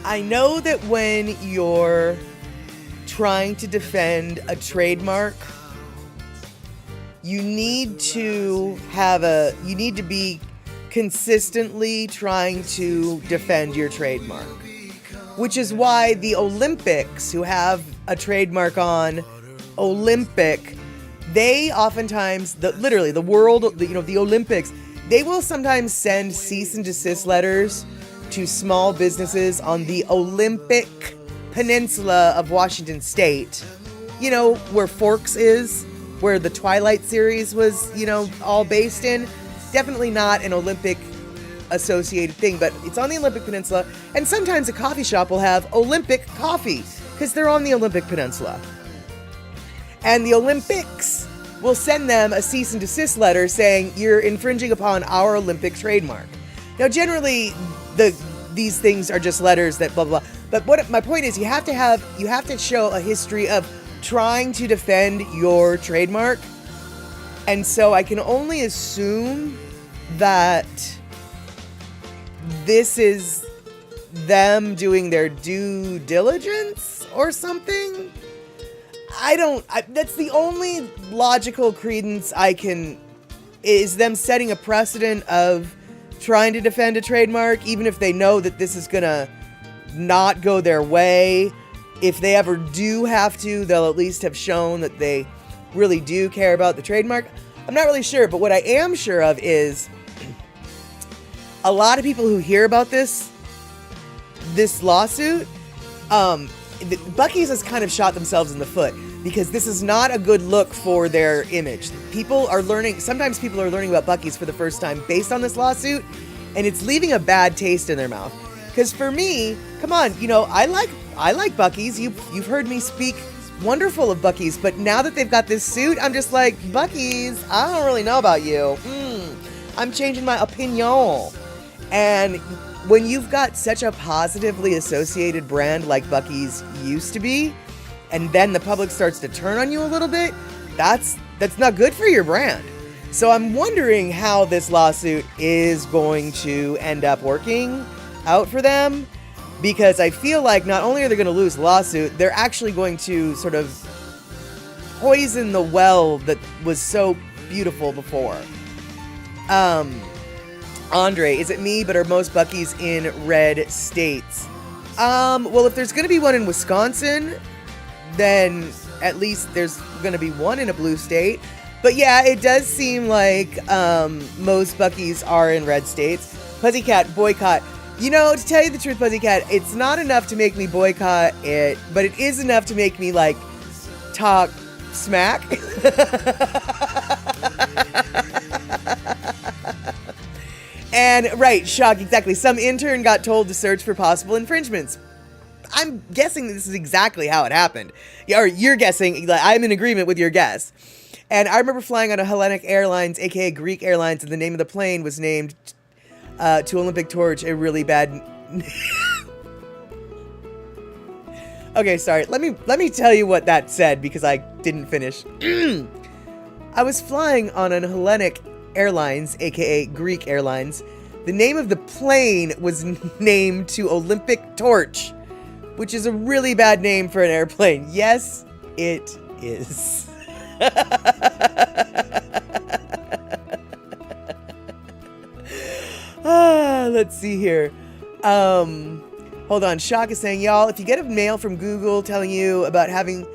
I know that when you're trying to defend a trademark, you need to be consistently trying to defend your trademark. Which is why the Olympics, who have a trademark on Olympic, they oftentimes, the Olympics, they will sometimes send cease and desist letters to small businesses on the Olympic Peninsula of Washington State. You know, where Forks is, where the Twilight series was, all based in. Definitely not an Olympic associated thing, but it's on the Olympic Peninsula, and sometimes a coffee shop will have Olympic coffee, because they're on the Olympic Peninsula. And the Olympics will send them a cease and desist letter saying, you're infringing upon our Olympic trademark. Now, generally, these things are just letters that blah, blah, blah. But what my point is, you have to show a history of trying to defend your trademark. And so I can only assume that this is them doing their due diligence or something. That's the only logical credence I can, is them setting a precedent of trying to defend a trademark, even if they know that this is gonna not go their way. If they ever do have to, they'll at least have shown that they really do care about the trademark. I'm not really sure, but what I am sure of is a lot of people who hear about this lawsuit, Buc-ee's has kind of shot themselves in the foot because this is not a good look for their image. Sometimes people are learning about Buc-ee's for the first time based on this lawsuit, and it's leaving a bad taste in their mouth. Because for me, come on, I like Buc-ee's. You've heard me speak wonderful of Buc-ee's, but now that they've got this suit, I'm just like, Buc-ee's, I don't really know about you. I'm changing my opinion. And when you've got such a positively associated brand like Buc-ee's used to be, and then the public starts to turn on you a little bit, that's not good for your brand. So I'm wondering how this lawsuit is going to end up working out for them, because I feel like not only are they going to lose the lawsuit, they're actually going to sort of poison the well that was so beautiful before. Andre, is it me, but are most Buc-ee's in red states? Well, if there's going to be one in Wisconsin, then at least there's going to be one in a blue state. But yeah, it does seem like most Buc-ee's are in red states. Pussycat, boycott. To tell you the truth, Pussycat, it's not enough to make me boycott it, but it is enough to make me, talk smack. And, right, shock, exactly. Some intern got told to search for possible infringements. I'm guessing this is exactly how it happened. Or you're guessing, I'm in agreement with your guess. And I remember flying on a Hellenic Airlines, aka Greek Airlines, and the name of the plane was named to Olympic Torch, a really bad... Okay, sorry. Let me tell you what that said, because I didn't finish. I was flying on an Hellenic Airlines, aka Greek Airlines. The name of the plane was named to Olympic Torch, which is a really bad name for an airplane. Yes, it is. Let's see here. Hold on. Shock is saying, y'all, if you get a mail from Google telling you about having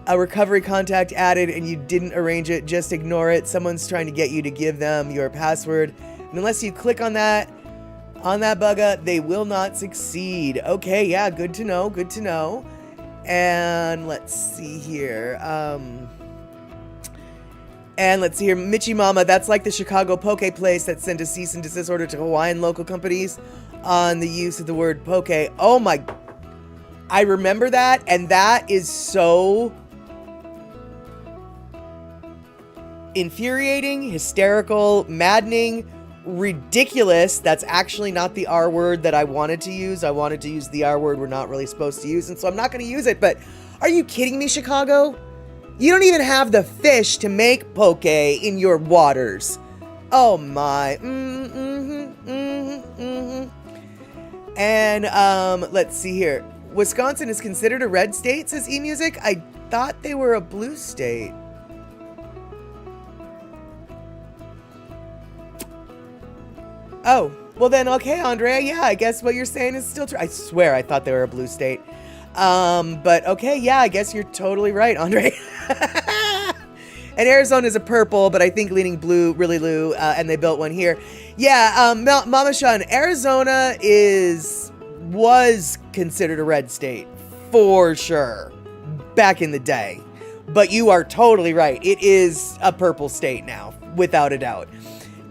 a recovery contact added and you didn't arrange it, just ignore it. Someone's trying to get you to give them your password. And unless you click on that bugger, they will not succeed. Okay, yeah, good to know, good to know. And let's see here. Michi Mama, that's like the Chicago poke place that sent a cease and desist order to Hawaiian local companies on the use of the word poke. Oh my, I remember that, and that is so infuriating, hysterical, maddening, ridiculous. That's actually not the R word that I wanted to use. I wanted to use the R word we're not really supposed to use, and so I'm not going to use it. But are you kidding me, Chicago? You don't even have the fish to make poke in your waters. Oh my. And let's see here. Wisconsin is considered a red state, says eMusic. I thought they were a blue state. Oh, well then, okay, Andrea. Yeah, I guess what you're saying is still true. I swear I thought they were a blue state. But okay, yeah, I guess you're totally right, Andre. And Arizona is a purple, but I think leaning blue, really Lou, and they built one here. Yeah, Mama Sean, Arizona was considered a red state, for sure, back in the day. But you are totally right. It is a purple state now, without a doubt.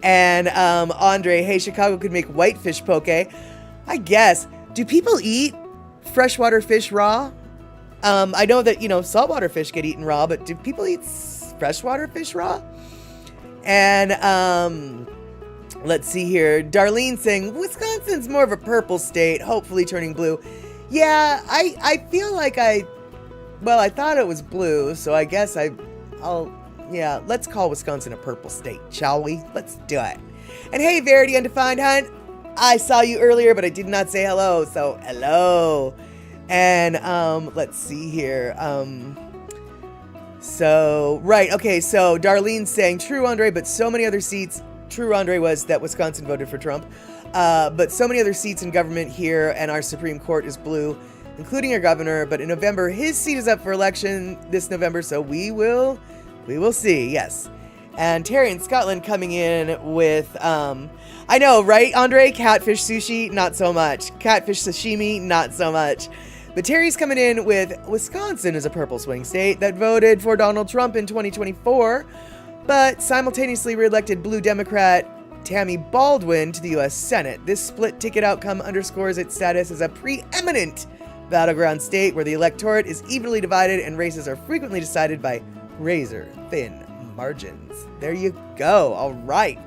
And Andre, hey, Chicago could make whitefish poke. I guess. Do people eat freshwater fish raw? I know that, saltwater fish get eaten raw, but do people eat freshwater fish raw? And let's see here. Darlene saying, Wisconsin's more of a purple state, hopefully turning blue. Yeah, I feel like I thought it was blue, so I guess let's call Wisconsin a purple state, shall we? Let's do it. And hey, Verity Undefined Hunt, I saw you earlier, but I did not say hello, so hello. And let's see here. So Darlene's saying, true, Andre, but so many other seats. True, Andre, was that Wisconsin voted for Trump. But so many other seats in government here, and our Supreme Court is blue, including our governor. But in November, his seat is up for election this November, so we will see. Yes. And Terry in Scotland coming in with, I know, right, Andre? Catfish sushi, not so much. Catfish sashimi, not so much. But Terry's coming in with Wisconsin as a purple swing state that voted for Donald Trump in 2024, but simultaneously reelected blue Democrat Tammy Baldwin to the U.S. Senate. This split ticket outcome underscores its status as a preeminent battleground state where the electorate is evenly divided and races are frequently decided by razor-thin margins. There you go. All right.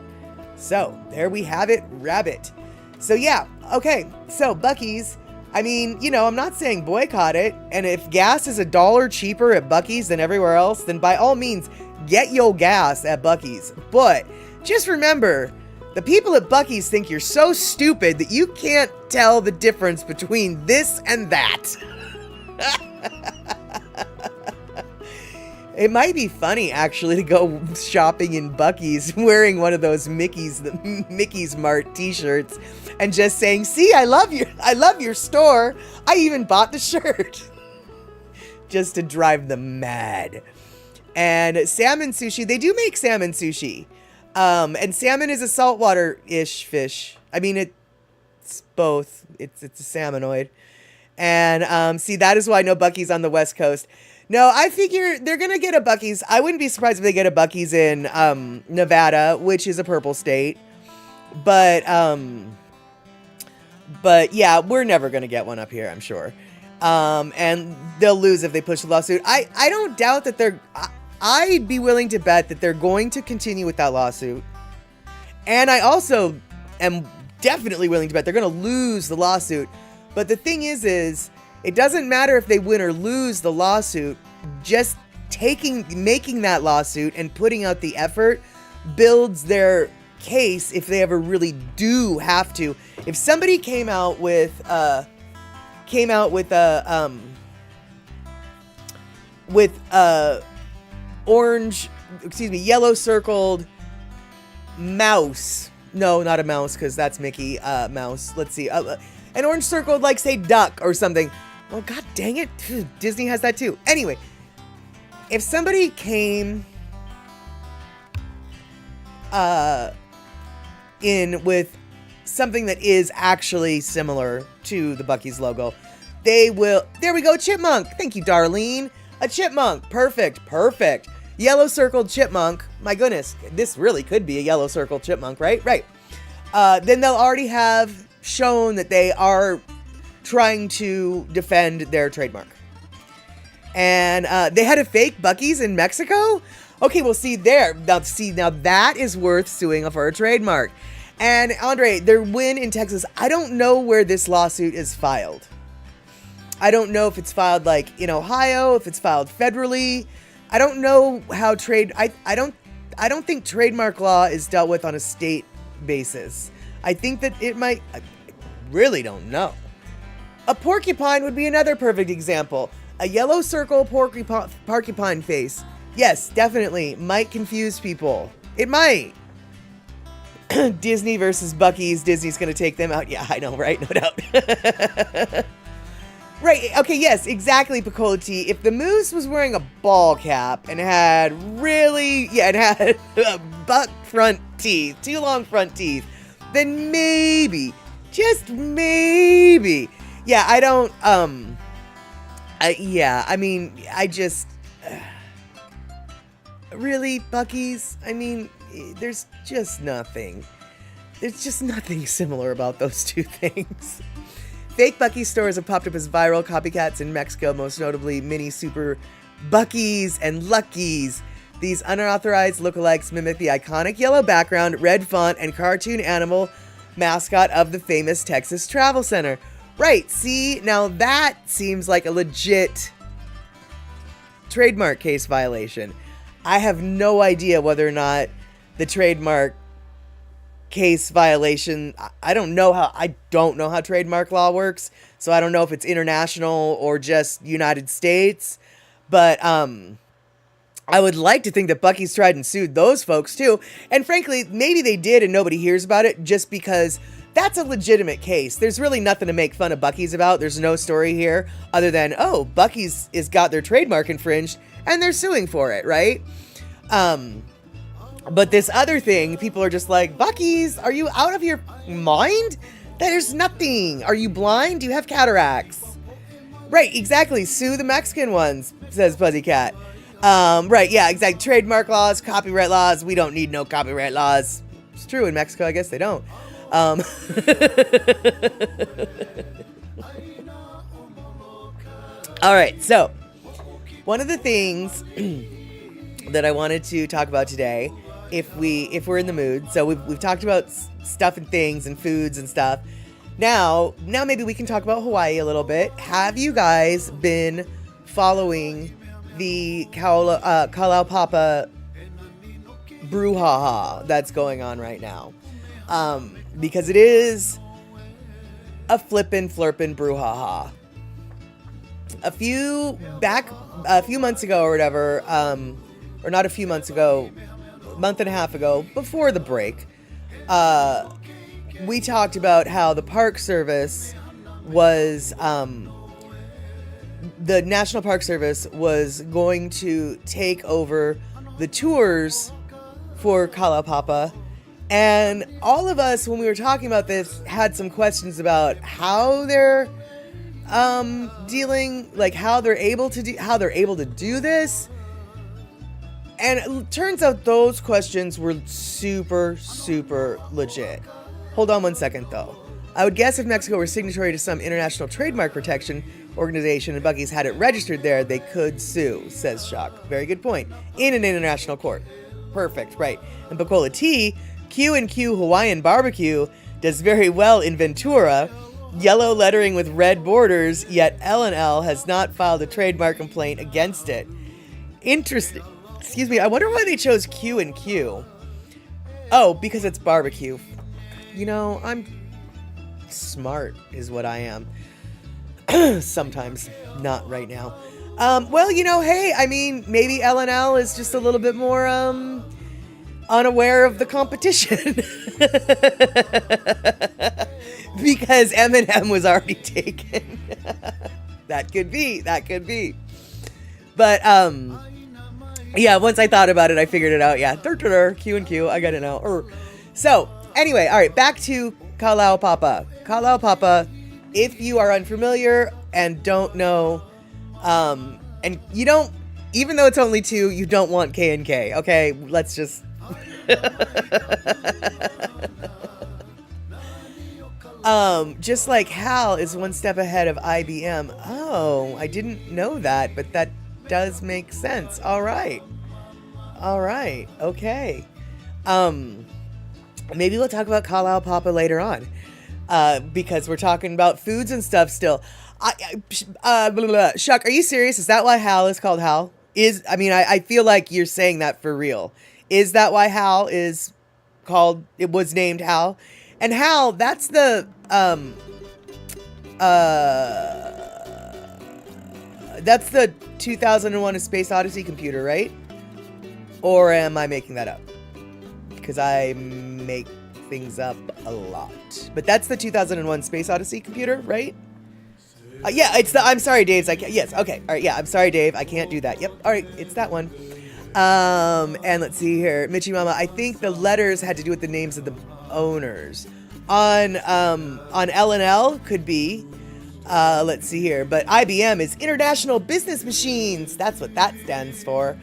So, there we have it, rabbit. So, yeah. Okay. So, Buc-ee's, I mean, you know, I'm not saying boycott it. And if gas is $1 cheaper at Buc-ee's than everywhere else, then by all means, get your gas at Buc-ee's. But just remember, the people at Buc-ee's think you're so stupid that you can't tell the difference between this and that. It might be funny, actually, to go shopping in Buc-ee's wearing one of those Mickey's Mart t-shirts and just saying, see, I love your store. I even bought the shirt. Just to drive them mad. And salmon sushi, they do make salmon sushi. And salmon is a saltwater-ish fish. I mean, it's both. It's a salmonoid. And see, that is why no Buc-ee's on the West Coast. No, I figure they're going to get a Buc-ee's. I wouldn't be surprised if they get a Buc-ee's in Nevada, which is a purple state. But yeah, we're never going to get one up here, I'm sure. And they'll lose if they push the lawsuit. I don't doubt that I'd be willing to bet that they're going to continue with that lawsuit. And I also am definitely willing to bet they're going to lose the lawsuit. But the thing is it doesn't matter if they win or lose the lawsuit. Just making that lawsuit and putting out the effort builds their case if they ever really do have to. If somebody came out with yellow circled mouse. No, not a mouse, because that's Mickey Mouse. Let's see. An orange circled, like, say, duck or something. Well, god dang it. Disney has that too. Anyway, if somebody came in with something that is actually similar to the Buc-ee's logo, they will. There we go, chipmunk. Thank you, Darlene. A chipmunk. Perfect. Yellow circled chipmunk. My goodness, this really could be a yellow circled chipmunk, right? Right. Then they'll already have shown that they are trying to defend their trademark. And they had a fake Buc-ee's in Mexico? Okay, well, see there. Now that is worth suing for a trademark. And Andre, their win in Texas, I don't know where this lawsuit is filed. I don't know if it's filed like in Ohio, if it's filed federally. I don't know how I don't think trademark law is dealt with on a state basis. I think that it might. I really don't know. A porcupine would be another perfect example. A yellow circle porcupine face. Yes, definitely. Might confuse people. It might. Disney versus Buc-ee's. Disney's going to take them out. Yeah, I know, right? No doubt. Right. Okay, yes, exactly, Piccolo-T. If the moose was wearing a ball cap and had it had buck front teeth, two long front teeth, then maybe, just maybe. Yeah, I don't, really, Buc-ee's? I mean, there's just nothing similar about those two things. Fake Buc-ee's stores have popped up as viral copycats in Mexico, most notably Mini Super Buc-ee's and Lucky's. These unauthorized lookalikes mimic the iconic yellow background, red font, and cartoon animal mascot of the famous Texas Travel Center. Right, see, now that seems like a legit trademark case violation. I have no idea whether or not the trademark case violation, I don't know how trademark law works, so I don't know if it's international or just United States, but I would like to think that Buc-ee's tried and sued those folks too, and frankly, maybe they did and nobody hears about it just because that's a legitimate case. There's really nothing to make fun of Buc-ee's about. There's no story here other than, oh, Buc-ee's has got their trademark infringed and they're suing for it, right? But this other thing, people are just like, Buc-ee's, are you out of your mind? There's nothing. Are you blind? Do you have cataracts? Right, exactly. Sue the Mexican ones, says Pussycat. Right, yeah, exactly. Trademark laws, copyright laws. We don't need no copyright laws. It's true in Mexico. I guess they don't. All right, so one of the things that I wanted to talk about today, if we're in the mood, so we've talked about stuff and things and foods and stuff. Now maybe we can talk about Hawaii a little bit. Have you guys been following the Kalaupapa brouhaha that's going on right now? Because it is a flippin' flirpin' brouhaha. A few months ago or whatever, or not a few months ago, a month and a half ago, before the break, we talked about how the Park Service was, the National Park Service was going to take over the tours for Kalaupapa. And all of us, when we were talking about this, had some questions about how they're dealing, like how they're able to do this. And it turns out those questions were super, super legit. Hold on one second, though. I would guess if Mexico were signatory to some international trademark protection organization and Buc-ee's had it registered there, they could sue, says Shock. Very good point. In an international court. Perfect, right. And Bacola Tea, Q&Q Hawaiian Barbecue, does very well in Ventura. Yellow lettering with red borders, yet L&L has not filed a trademark complaint against it. Interesting. Excuse me, I wonder why they chose Q&Q. Oh, because it's barbecue. You know, I'm smart is what I am. Sometimes. Not right now. Well, you know, hey, I mean, maybe L&L is just a little bit more, unaware of the competition. Because M&M was already taken. That could be. But, yeah, once I thought about it, I figured it out. Yeah, Q&Q, I got it now. So, anyway, all right, back to Kalaupapa. Kalaupapa, if you are unfamiliar and don't know, and you don't, even though it's only 2, you don't want K&K, okay? Let's just... just like HAL is one step ahead of IBM. Oh, I didn't know that, but that does make sense. All right. Okay. Maybe we'll talk about Kalaupapa later on, because we're talking about foods and stuff still. Shuck, are you serious? Is that why HAL is called HAL? I feel like you're saying that for real. Is that why HAL is called, it was named HAL? And HAL, that's the, that's the 2001 A Space Odyssey computer, right? Or am I making that up? Because I make things up a lot. But that's the 2001 Space Odyssey computer, right? Yeah, it's the, I'm sorry, Dave. Yes, okay. All right, yeah, I'm sorry, Dave. I can't do that. Yep, all right, it's that one. And let's see here. Michi Mama, I think the letters had to do with the names of the owners. On L&L, could be. Let's see here. But IBM is International Business Machines. That's what that stands for.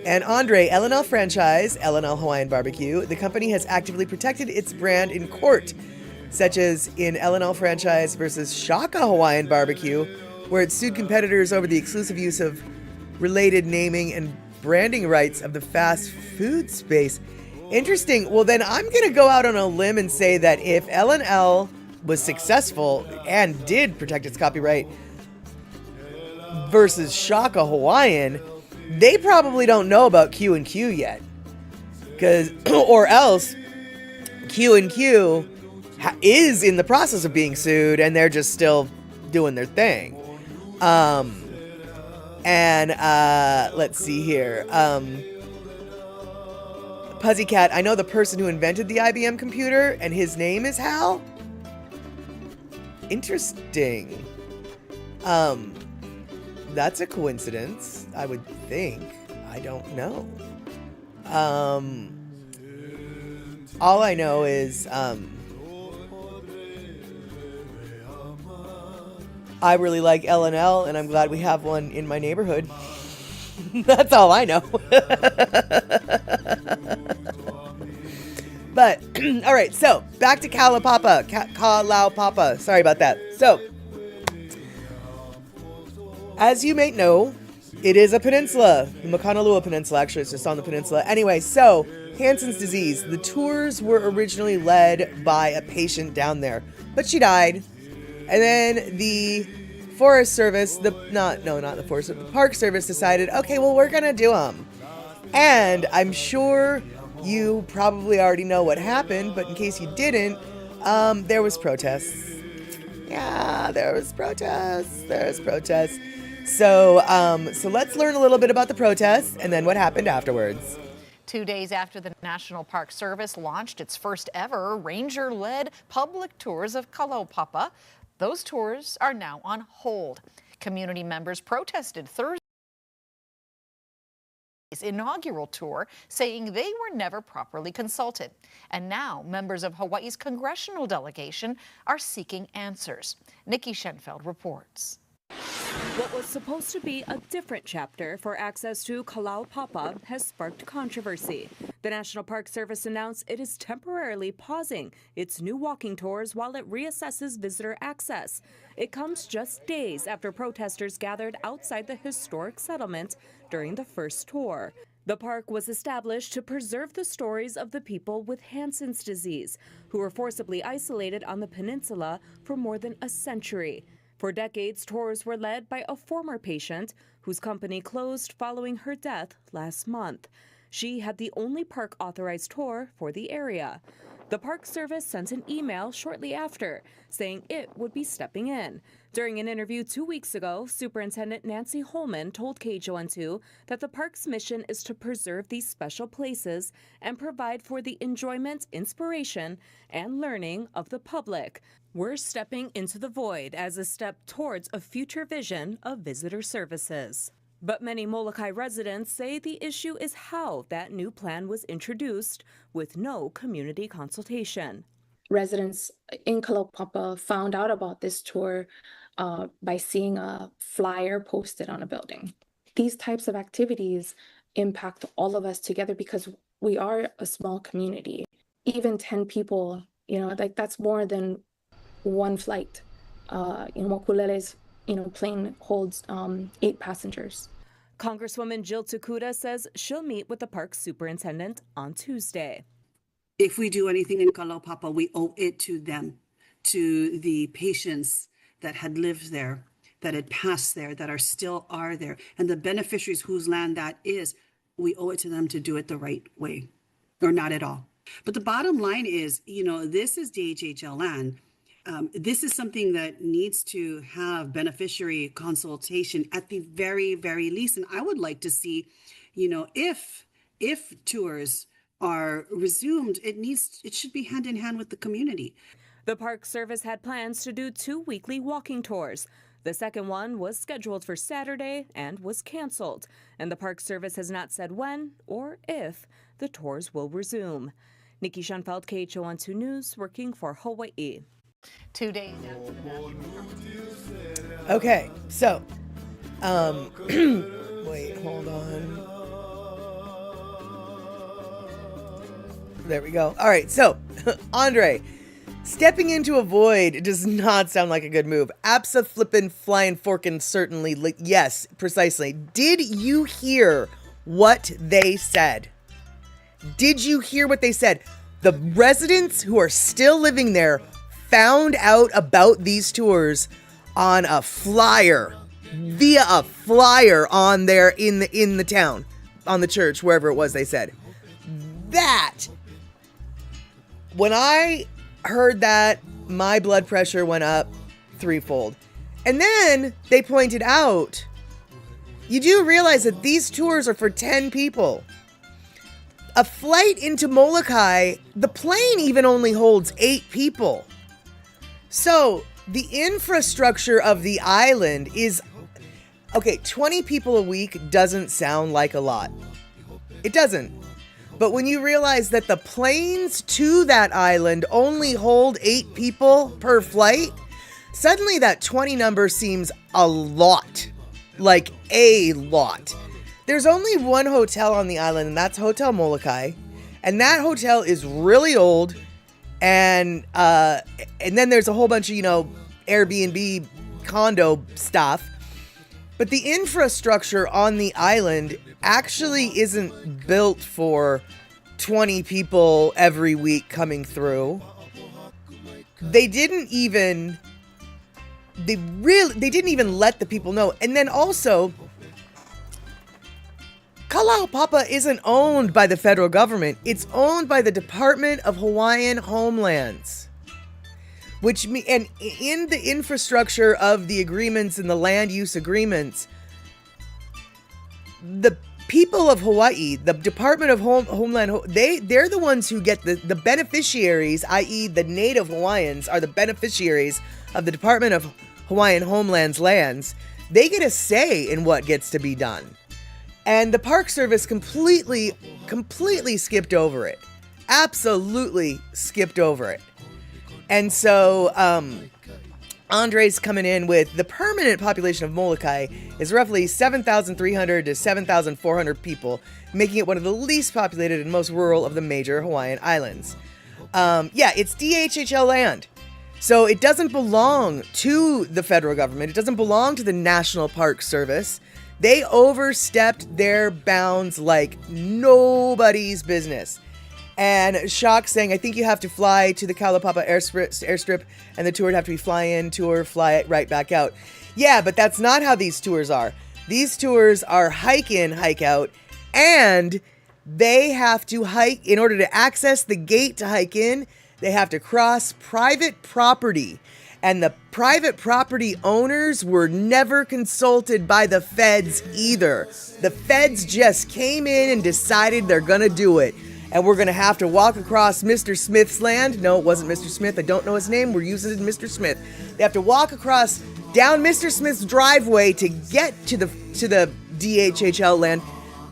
And Andre, L&L franchise, L&L Hawaiian Barbecue, the company has actively protected its brand in court, such as in L&L franchise versus Shaka Hawaiian Barbecue, where it sued competitors over the exclusive use of related naming and branding rights of the fast food space. Interesting. Well, then I'm going to go out on a limb and say that if L&L was successful and did protect its copyright versus Shaka Hawaiian, they probably don't know about Q&Q yet. Or else Q&Q is in the process of being sued and they're just still doing their thing. Let's see here. Pussycat, I know the person who invented the IBM computer and his name is Hal. Interesting. That's a coincidence, I would think. I don't know. All I know is, I really like L&L, and I'm glad we have one in my neighborhood. That's all I know. But, all right, so back to Kalaupapa. Sorry about that. So, as you may know, it is a peninsula. The Makanalua Peninsula, actually, it's just on the peninsula. Anyway, so, Hansen's disease. The tours were originally led by a patient down there, but she died. And then the Forest Service, the Park Service decided, okay, well, we're going to do them. And I'm sure you probably already know what happened, but in case you didn't, there was protests. Yeah, there was protests. So let's learn a little bit about the protests and then what happened afterwards. 2 days after the National Park Service launched its first ever ranger-led public tours of Kalaupapa, those tours are now on hold. Community members protested Thursday's inaugural tour, saying they were never properly consulted. And now members of Hawaii's congressional delegation are seeking answers. Nikki Schenfeld reports. What was supposed to be a different chapter for access to Kalaupapa has sparked controversy. The National Park Service announced it is temporarily pausing its new walking tours while it reassesses visitor access. It comes just days after protesters gathered outside the historic settlement during the first tour. The park was established to preserve the stories of the people with Hansen's disease, who were forcibly isolated on the peninsula for more than a century. For decades, tours were led by a former patient whose company closed following her death last month. She had the only park-authorized tour for the area. The Park Service sent an email shortly after, saying it would be stepping in. During an interview 2 weeks ago, Superintendent Nancy Holman told KHON2 that the park's mission is to preserve these special places and provide for the enjoyment, inspiration, and learning of the public. We're stepping into the void as a step towards a future vision of visitor services. But many Molokai residents say the issue is how that new plan was introduced with no community consultation. Residents in Kalaupapa found out about this tour by seeing a flyer posted on a building. These types of activities impact all of us together because we are a small community. Even 10 people, like that's more than one flight. Mokulele's, plane holds 8 passengers. Congresswoman Jill Takuda says she'll meet with the park superintendent on Tuesday. If we do anything in Kalaupapa, we owe it to them, to the patients that had lived there, that had passed there, that still are there, and the beneficiaries whose land that is. We owe it to them to do it the right way, or not at all. But the bottom line is, this is DHHL land. This is something that needs to have beneficiary consultation at the very, very least. And I would like to see, if tours are resumed, it should be hand in hand with the community. The Park Service had plans to do 2 weekly walking tours. The second one was scheduled for Saturday and was canceled. And the Park Service has not said when or if the tours will resume. Nikki Schenfeld, KHON2 News, working for Hawaii. 2 days after the National Park. Okay, so, wait, hold on. There we go. All right, so, Andre, stepping into a void does not sound like a good move. Absa-flippin'-flying-forkin' certainly, yes, precisely. Did you hear what they said? Did you hear what they said? The residents who are still living there found out about these tours on a flyer, via a flyer on there in the town, on the church, wherever it was, they said. That, when I heard that, my blood pressure went up threefold. And then they pointed out, you do realize that these tours are for 10 people. A flight into Molokai, the plane even only holds 8 people. So the infrastructure of the island is okay. 20 people a week doesn't sound like a lot. It doesn't. But when you realize that the planes to that island only hold 8 people per flight, suddenly that 20 number seems a lot. Like a lot. There's only one hotel on the island, and that's Hotel Molokai. And that hotel is really old. And then there's a whole bunch of, Airbnb condo stuff. But the infrastructure on the island actually isn't built for 20 people every week coming through. They didn't even let the people know. And then also, Kalaupapa isn't owned by the federal government. It's owned by the Department of Hawaiian Homelands. And in the infrastructure of the agreements and the land use agreements, the people of Hawaii, the Department of Homeland, they're the ones who get the beneficiaries, i.e. the native Hawaiians are the beneficiaries of the Department of Hawaiian Homeland's lands. They get a say in what gets to be done. And the Park Service completely skipped over it. Absolutely skipped over it. And so Andre's coming in with the permanent population of Molokai is roughly 7,300 to 7,400 people, making it one of the least populated and most rural of the major Hawaiian islands. It's DHHL land. So it doesn't belong to the federal government. It doesn't belong to the National Park Service. They overstepped their bounds like nobody's business. And Shock saying, I think you have to fly to the Kalaupapa airstrip and the tour would have to be fly in, tour, fly right back out. Yeah, but that's not how these tours are. These tours are hike in, hike out, and they have to hike in order to access the gate to hike in. They have to cross private property. And the private property owners were never consulted by the feds either. The feds just came in and decided they're going to do it. And we're going to have to walk across Mr. Smith's land. No, it wasn't Mr. Smith. I don't know his name. We're using it Mr. Smith. They have to walk down Mr. Smith's driveway to get to the DHHL land.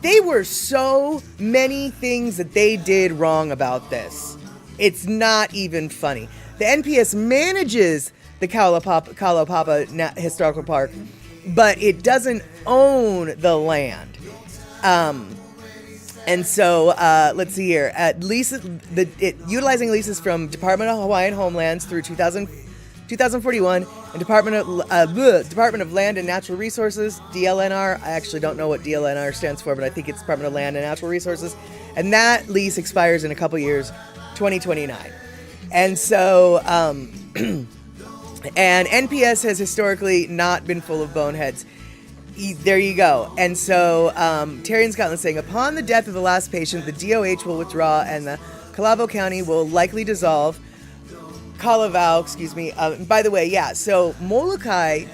There were so many things that they did wrong about this. It's not even funny. The NPS manages the Kalaupapa Historical Park, but it doesn't own the land. And so, let's see here. Utilizing leases from Department of Hawaiian Homelands through 2041 and Department of Land and Natural Resources, DLNR. I actually don't know what DLNR stands for, but I think it's Department of Land and Natural Resources. And that lease expires in a couple years, 2029. And so, and NPS has historically not been full of boneheads. There you go. And so Terry in Scotland saying, upon the death of the last patient, the DOH will withdraw and the Kalavo County will likely dissolve. By the way, so Molokai,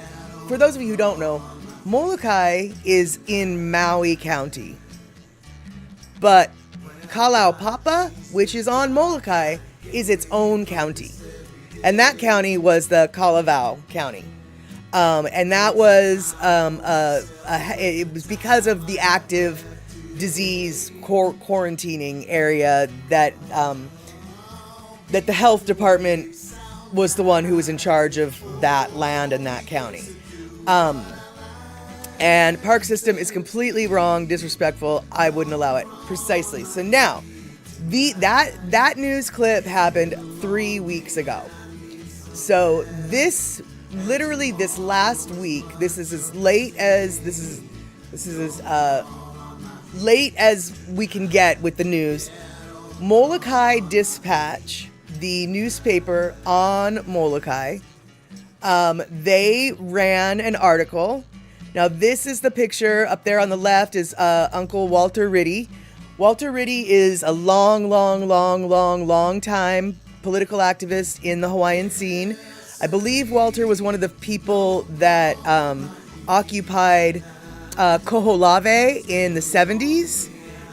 for those of you who don't know, Molokai is in Maui County. But Kalaupapa, which is on Molokai, is its own county. And that county was the Kalavao County. And that was it was because of the active disease quarantining area that that the health department was the one who was in charge of that land and that county. And park system is completely wrong, disrespectful. I wouldn't allow it. Precisely. So now, that news clip happened 3 weeks ago. So literally this last week, this is as late as late as we can get with the news. Molokai Dispatch, the newspaper on Molokai, they ran an article. Now this is the picture up there on the left is Uncle Walter Ritty. Walter Ritty is a long time political activist in the Hawaiian scene. I believe Walter was one of the people that occupied Koholave in the 70s,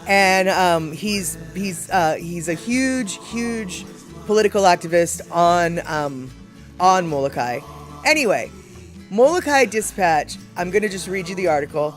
and he's a huge political activist on Molokai. Anyway, Molokai Dispatch, I'm going to just read you the article.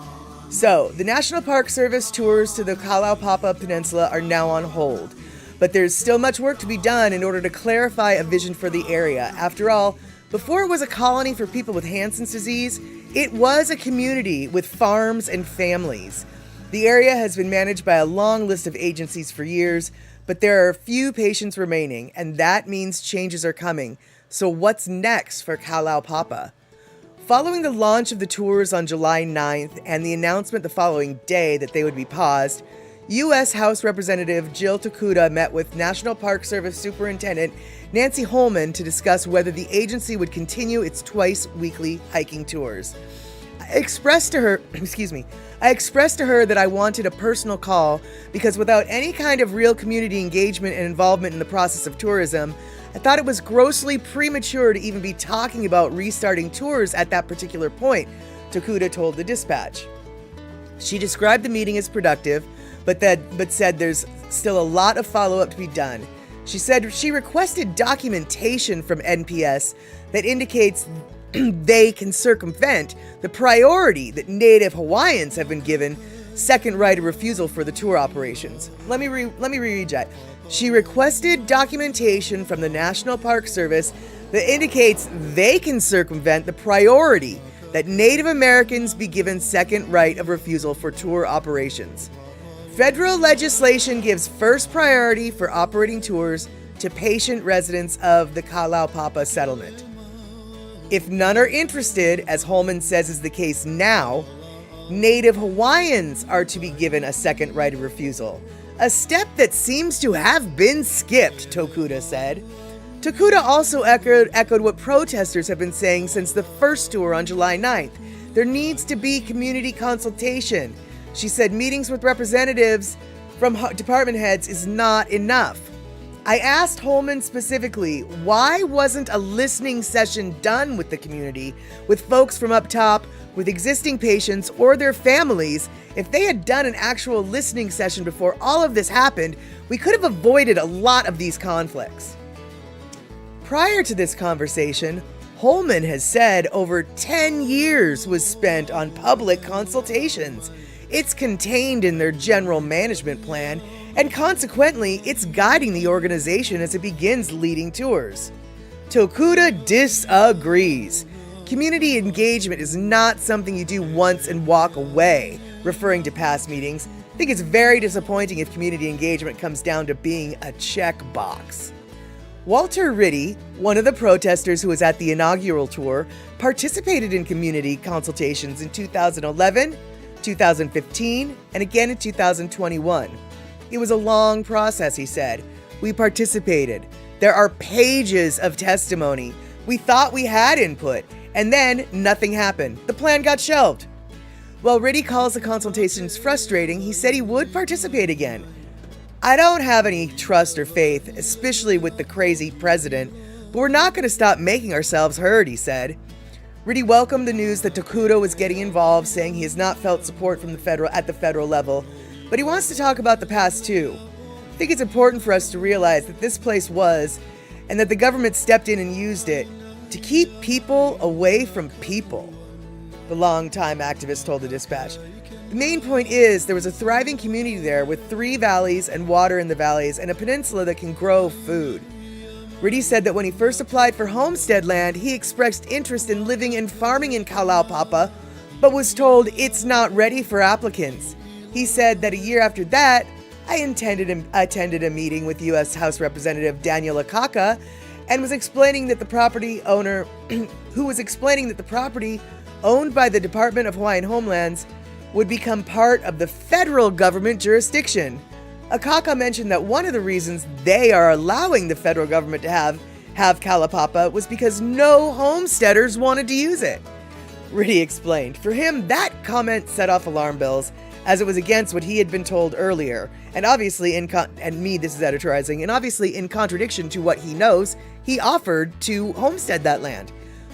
So, the National Park Service tours to the Kalaupapa Peninsula are now on hold. But there's still much work to be done in order to clarify a vision for the area. After all, before it was a colony for people with Hansen's disease, it was a community with farms and families. The area has been managed by a long list of agencies for years, but there are few patients remaining, and that means changes are coming. So what's next for Kalaupapa? Following the launch of the tours on July 9th and the announcement the following day that they would be paused, U.S. House Representative Jill Tokuda met with National Park Service Superintendent Nancy Holman to discuss whether the agency would continue its twice-weekly hiking tours. I expressed to her that I wanted a personal call because without any kind of real community engagement and involvement in the process of tourism, I thought it was grossly premature to even be talking about restarting tours at that particular point, Tokuda told the Dispatch. She described the meeting as productive, but said there's still a lot of follow-up to be done. She said she requested documentation from NPS that indicates they can circumvent the priority that Native Hawaiians have been given second right of refusal for the tour operations. Let me reread that. She requested documentation from the National Park Service that indicates they can circumvent the priority that Native Americans be given second right of refusal for tour operations. Federal legislation gives first priority for operating tours to patient residents of the Kalaupapa settlement. If none are interested, as Holman says is the case now, Native Hawaiians are to be given a second right of refusal, a step that seems to have been skipped, Tokuda said. Tokuda also echoed what protesters have been saying since the first tour on July 9th. There needs to be community consultation. She said meetings with representatives from department heads is not enough. I asked Holman specifically, why wasn't a listening session done with the community, with folks from up top, with existing patients or their families? If they had done an actual listening session before all of this happened, we could have avoided a lot of these conflicts. Prior to this conversation, Holman has said over 10 years was spent on public consultations. It's contained in their general management plan, and consequently, it's guiding the organization as it begins leading tours. Tokuda disagrees. Community engagement is not something you do once and walk away, referring to past meetings. I think it's very disappointing if community engagement comes down to being a checkbox. Walter Ritty, one of the protesters who was at the inaugural tour, participated in community consultations in 2011, 2015, and again in 2021. It was a long process, he said. We participated. There are pages of testimony. We thought we had input, and then nothing happened. The plan got shelved. While Ritty calls the consultations frustrating, he said he would participate again. I don't have any trust or faith, especially with the crazy president, but we're not going to stop making ourselves heard, he said. Ritty welcomed the news that Tokuda was getting involved, saying he has not felt support from at the federal level, but he wants to talk about the past too. I think it's important for us to realize that this place was, and that the government stepped in and used it to keep people away from people, the longtime activist told the Dispatch. The main point is there was a thriving community there with 3 valleys and water in the valleys and a peninsula that can grow food. Ritty said that when he first applied for homestead land, he expressed interest in living and farming in Kalaupapa, but was told it's not ready for applicants. He said that a year after that, I attended a meeting with U.S. House Representative Daniel Akaka and was explaining that the property owner, who was explaining that the property owned by the Department of Hawaiian Homelands would become part of the federal government jurisdiction. Akaka mentioned that one of the reasons they are allowing the federal government to have Kalaupapa was because no homesteaders wanted to use it. Ritty explained. For him, that comment set off alarm bells, as it was against what he had been told earlier, and obviously this is editorializing, and obviously in contradiction to what he knows, he offered to homestead that land.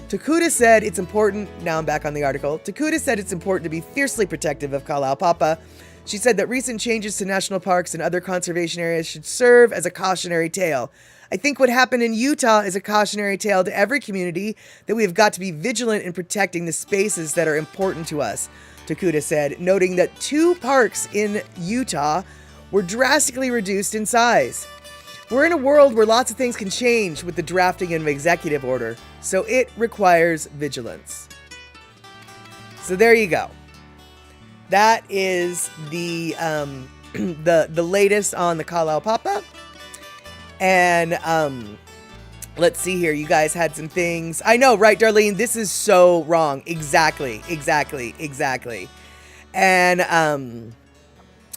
Tokuda said it's important, now I'm back on the article, Tokuda said it's important to be fiercely protective of Kalaupapa. She said that recent changes to national parks and other conservation areas should serve as a cautionary tale. I think what happened in Utah is a cautionary tale to every community that we have got to be vigilant in protecting the spaces that are important to us, Takuda said, noting that 2 parks in Utah were drastically reduced in size. We're in a world where lots of things can change with the drafting of an executive order, so it requires vigilance. So there you go. That is the the latest on the Kalaupapa. And let's see here. You guys had some things. I know, right, Darlene? This is so wrong. Exactly. And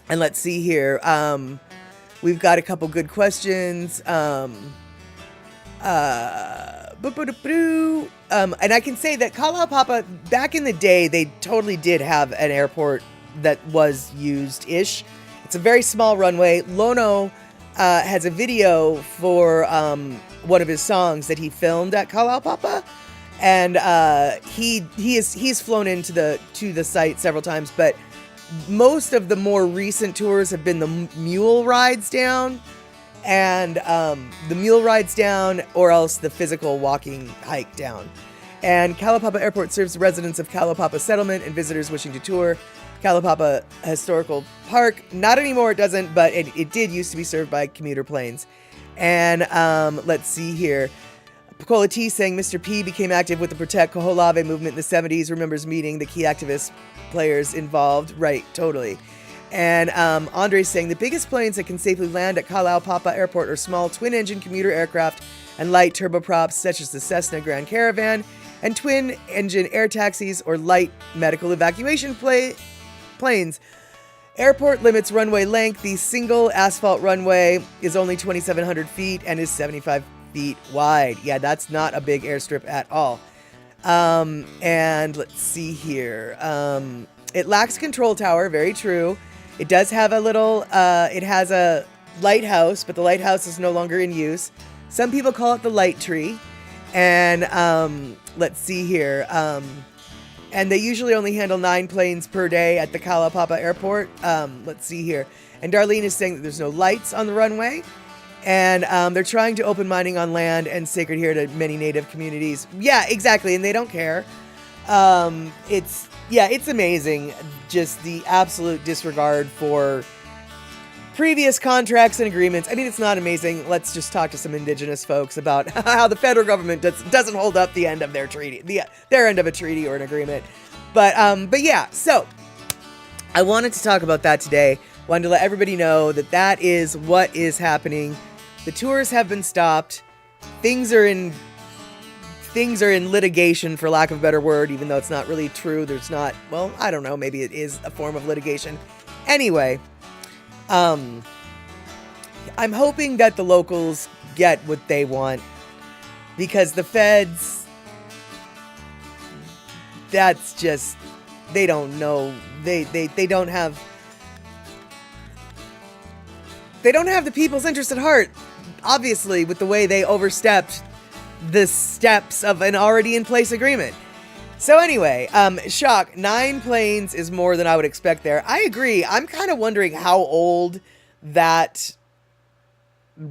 let's see here. We've got a couple good questions. And I can say that Kalaupapa, back in the day, they totally did have an airport that was used-ish. It's a very small runway. Lono has a video for one of his songs that he filmed at Kalaupapa, and he's flown into the site several times, but most of the more recent tours have been the mule rides down, and the mule rides down, or else the physical walking hike down. And Kalaupapa Airport serves the residents of Kalaupapa Settlement and visitors wishing to tour Kalaupapa Historical Park. Not anymore, it doesn't, but it did used to be served by commuter planes. And let's see here. Pacola T saying Mr. P became active with the Protect Kaho'olawe movement in the 70s, remembers meeting the key activist players involved. Right, totally. And Andre saying the biggest planes that can safely land at Kalaupapa Airport are small twin-engine commuter aircraft and light turboprops such as the Cessna Grand Caravan, and twin-engine air taxis or light medical evacuation planes. Airport limits runway length. The single asphalt runway is only 2,700 feet and is 75 feet wide. Yeah, that's not a big airstrip at all. And let's see here. It lacks a control tower. Very true. It does have a little, it has a lighthouse, but the lighthouse is no longer in use. Some people call it the light tree. And let's see here. And they usually only handle 9 planes per day at the Kalaupapa Airport. Let's see here. And Darlene is saying that there's no lights on the runway. And they're trying to open mining on land and sacred here to many native communities. Yeah, exactly. And they don't care. It's amazing. Just the absolute disregard for previous contracts and agreements. I mean, it's not amazing. Let's just talk to some indigenous folks about how the federal government doesn't hold up the end of their treaty, their end of a treaty or an agreement. But yeah, so I wanted to talk about that today. Wanted to let everybody know that that is what is happening. The tours have been stopped. Things are in litigation, for lack of a better word, even though it's not really true. There's not, well, I don't know, maybe it is a form of litigation. Anyway, I'm hoping that the locals get what they want, because the feds, that's just, they don't know. They don't have the people's interest at heart, obviously, with the way they overstepped the steps of an already in place agreement. So anyway, shock, 9 planes is more than I would expect there. I agree. I'm kind of wondering how old that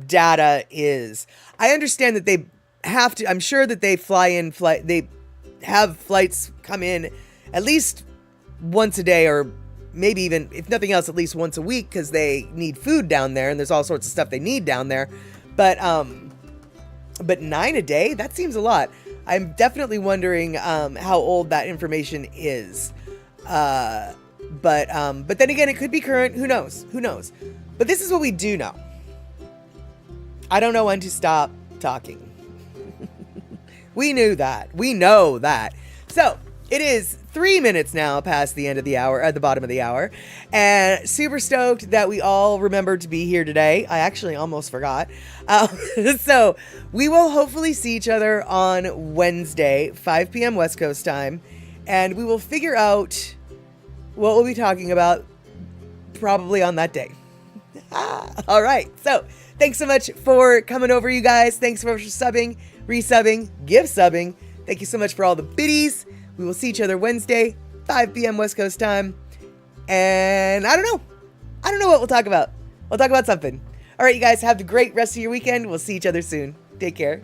data is. I understand that they have to, I'm sure that they they have flights come in at least once a day, or maybe even, if nothing else, at least once a week, because they need food down there and there's all sorts of stuff they need down there. But 9 a day? That seems a lot. I'm definitely wondering how old that information is. But then again, it could be current. Who knows? But this is what we do know. I don't know when to stop talking. We knew that. We know that. So it is 3 minutes now past the end of the hour, at the bottom of the hour, and super stoked that we all remembered to be here today. I actually almost forgot. So we will hopefully see each other on Wednesday, 5 p.m. West Coast time, and we will figure out what we'll be talking about probably on that day. All right. So thanks so much for coming over, you guys. Thanks so much for subbing, resubbing, give subbing. Thank you so much for all the biddies. We will see each other Wednesday, 5 p.m. West Coast time. And I don't know what we'll talk about. We'll talk about something. All right, you guys, have the great rest of your weekend. We'll see each other soon. Take care.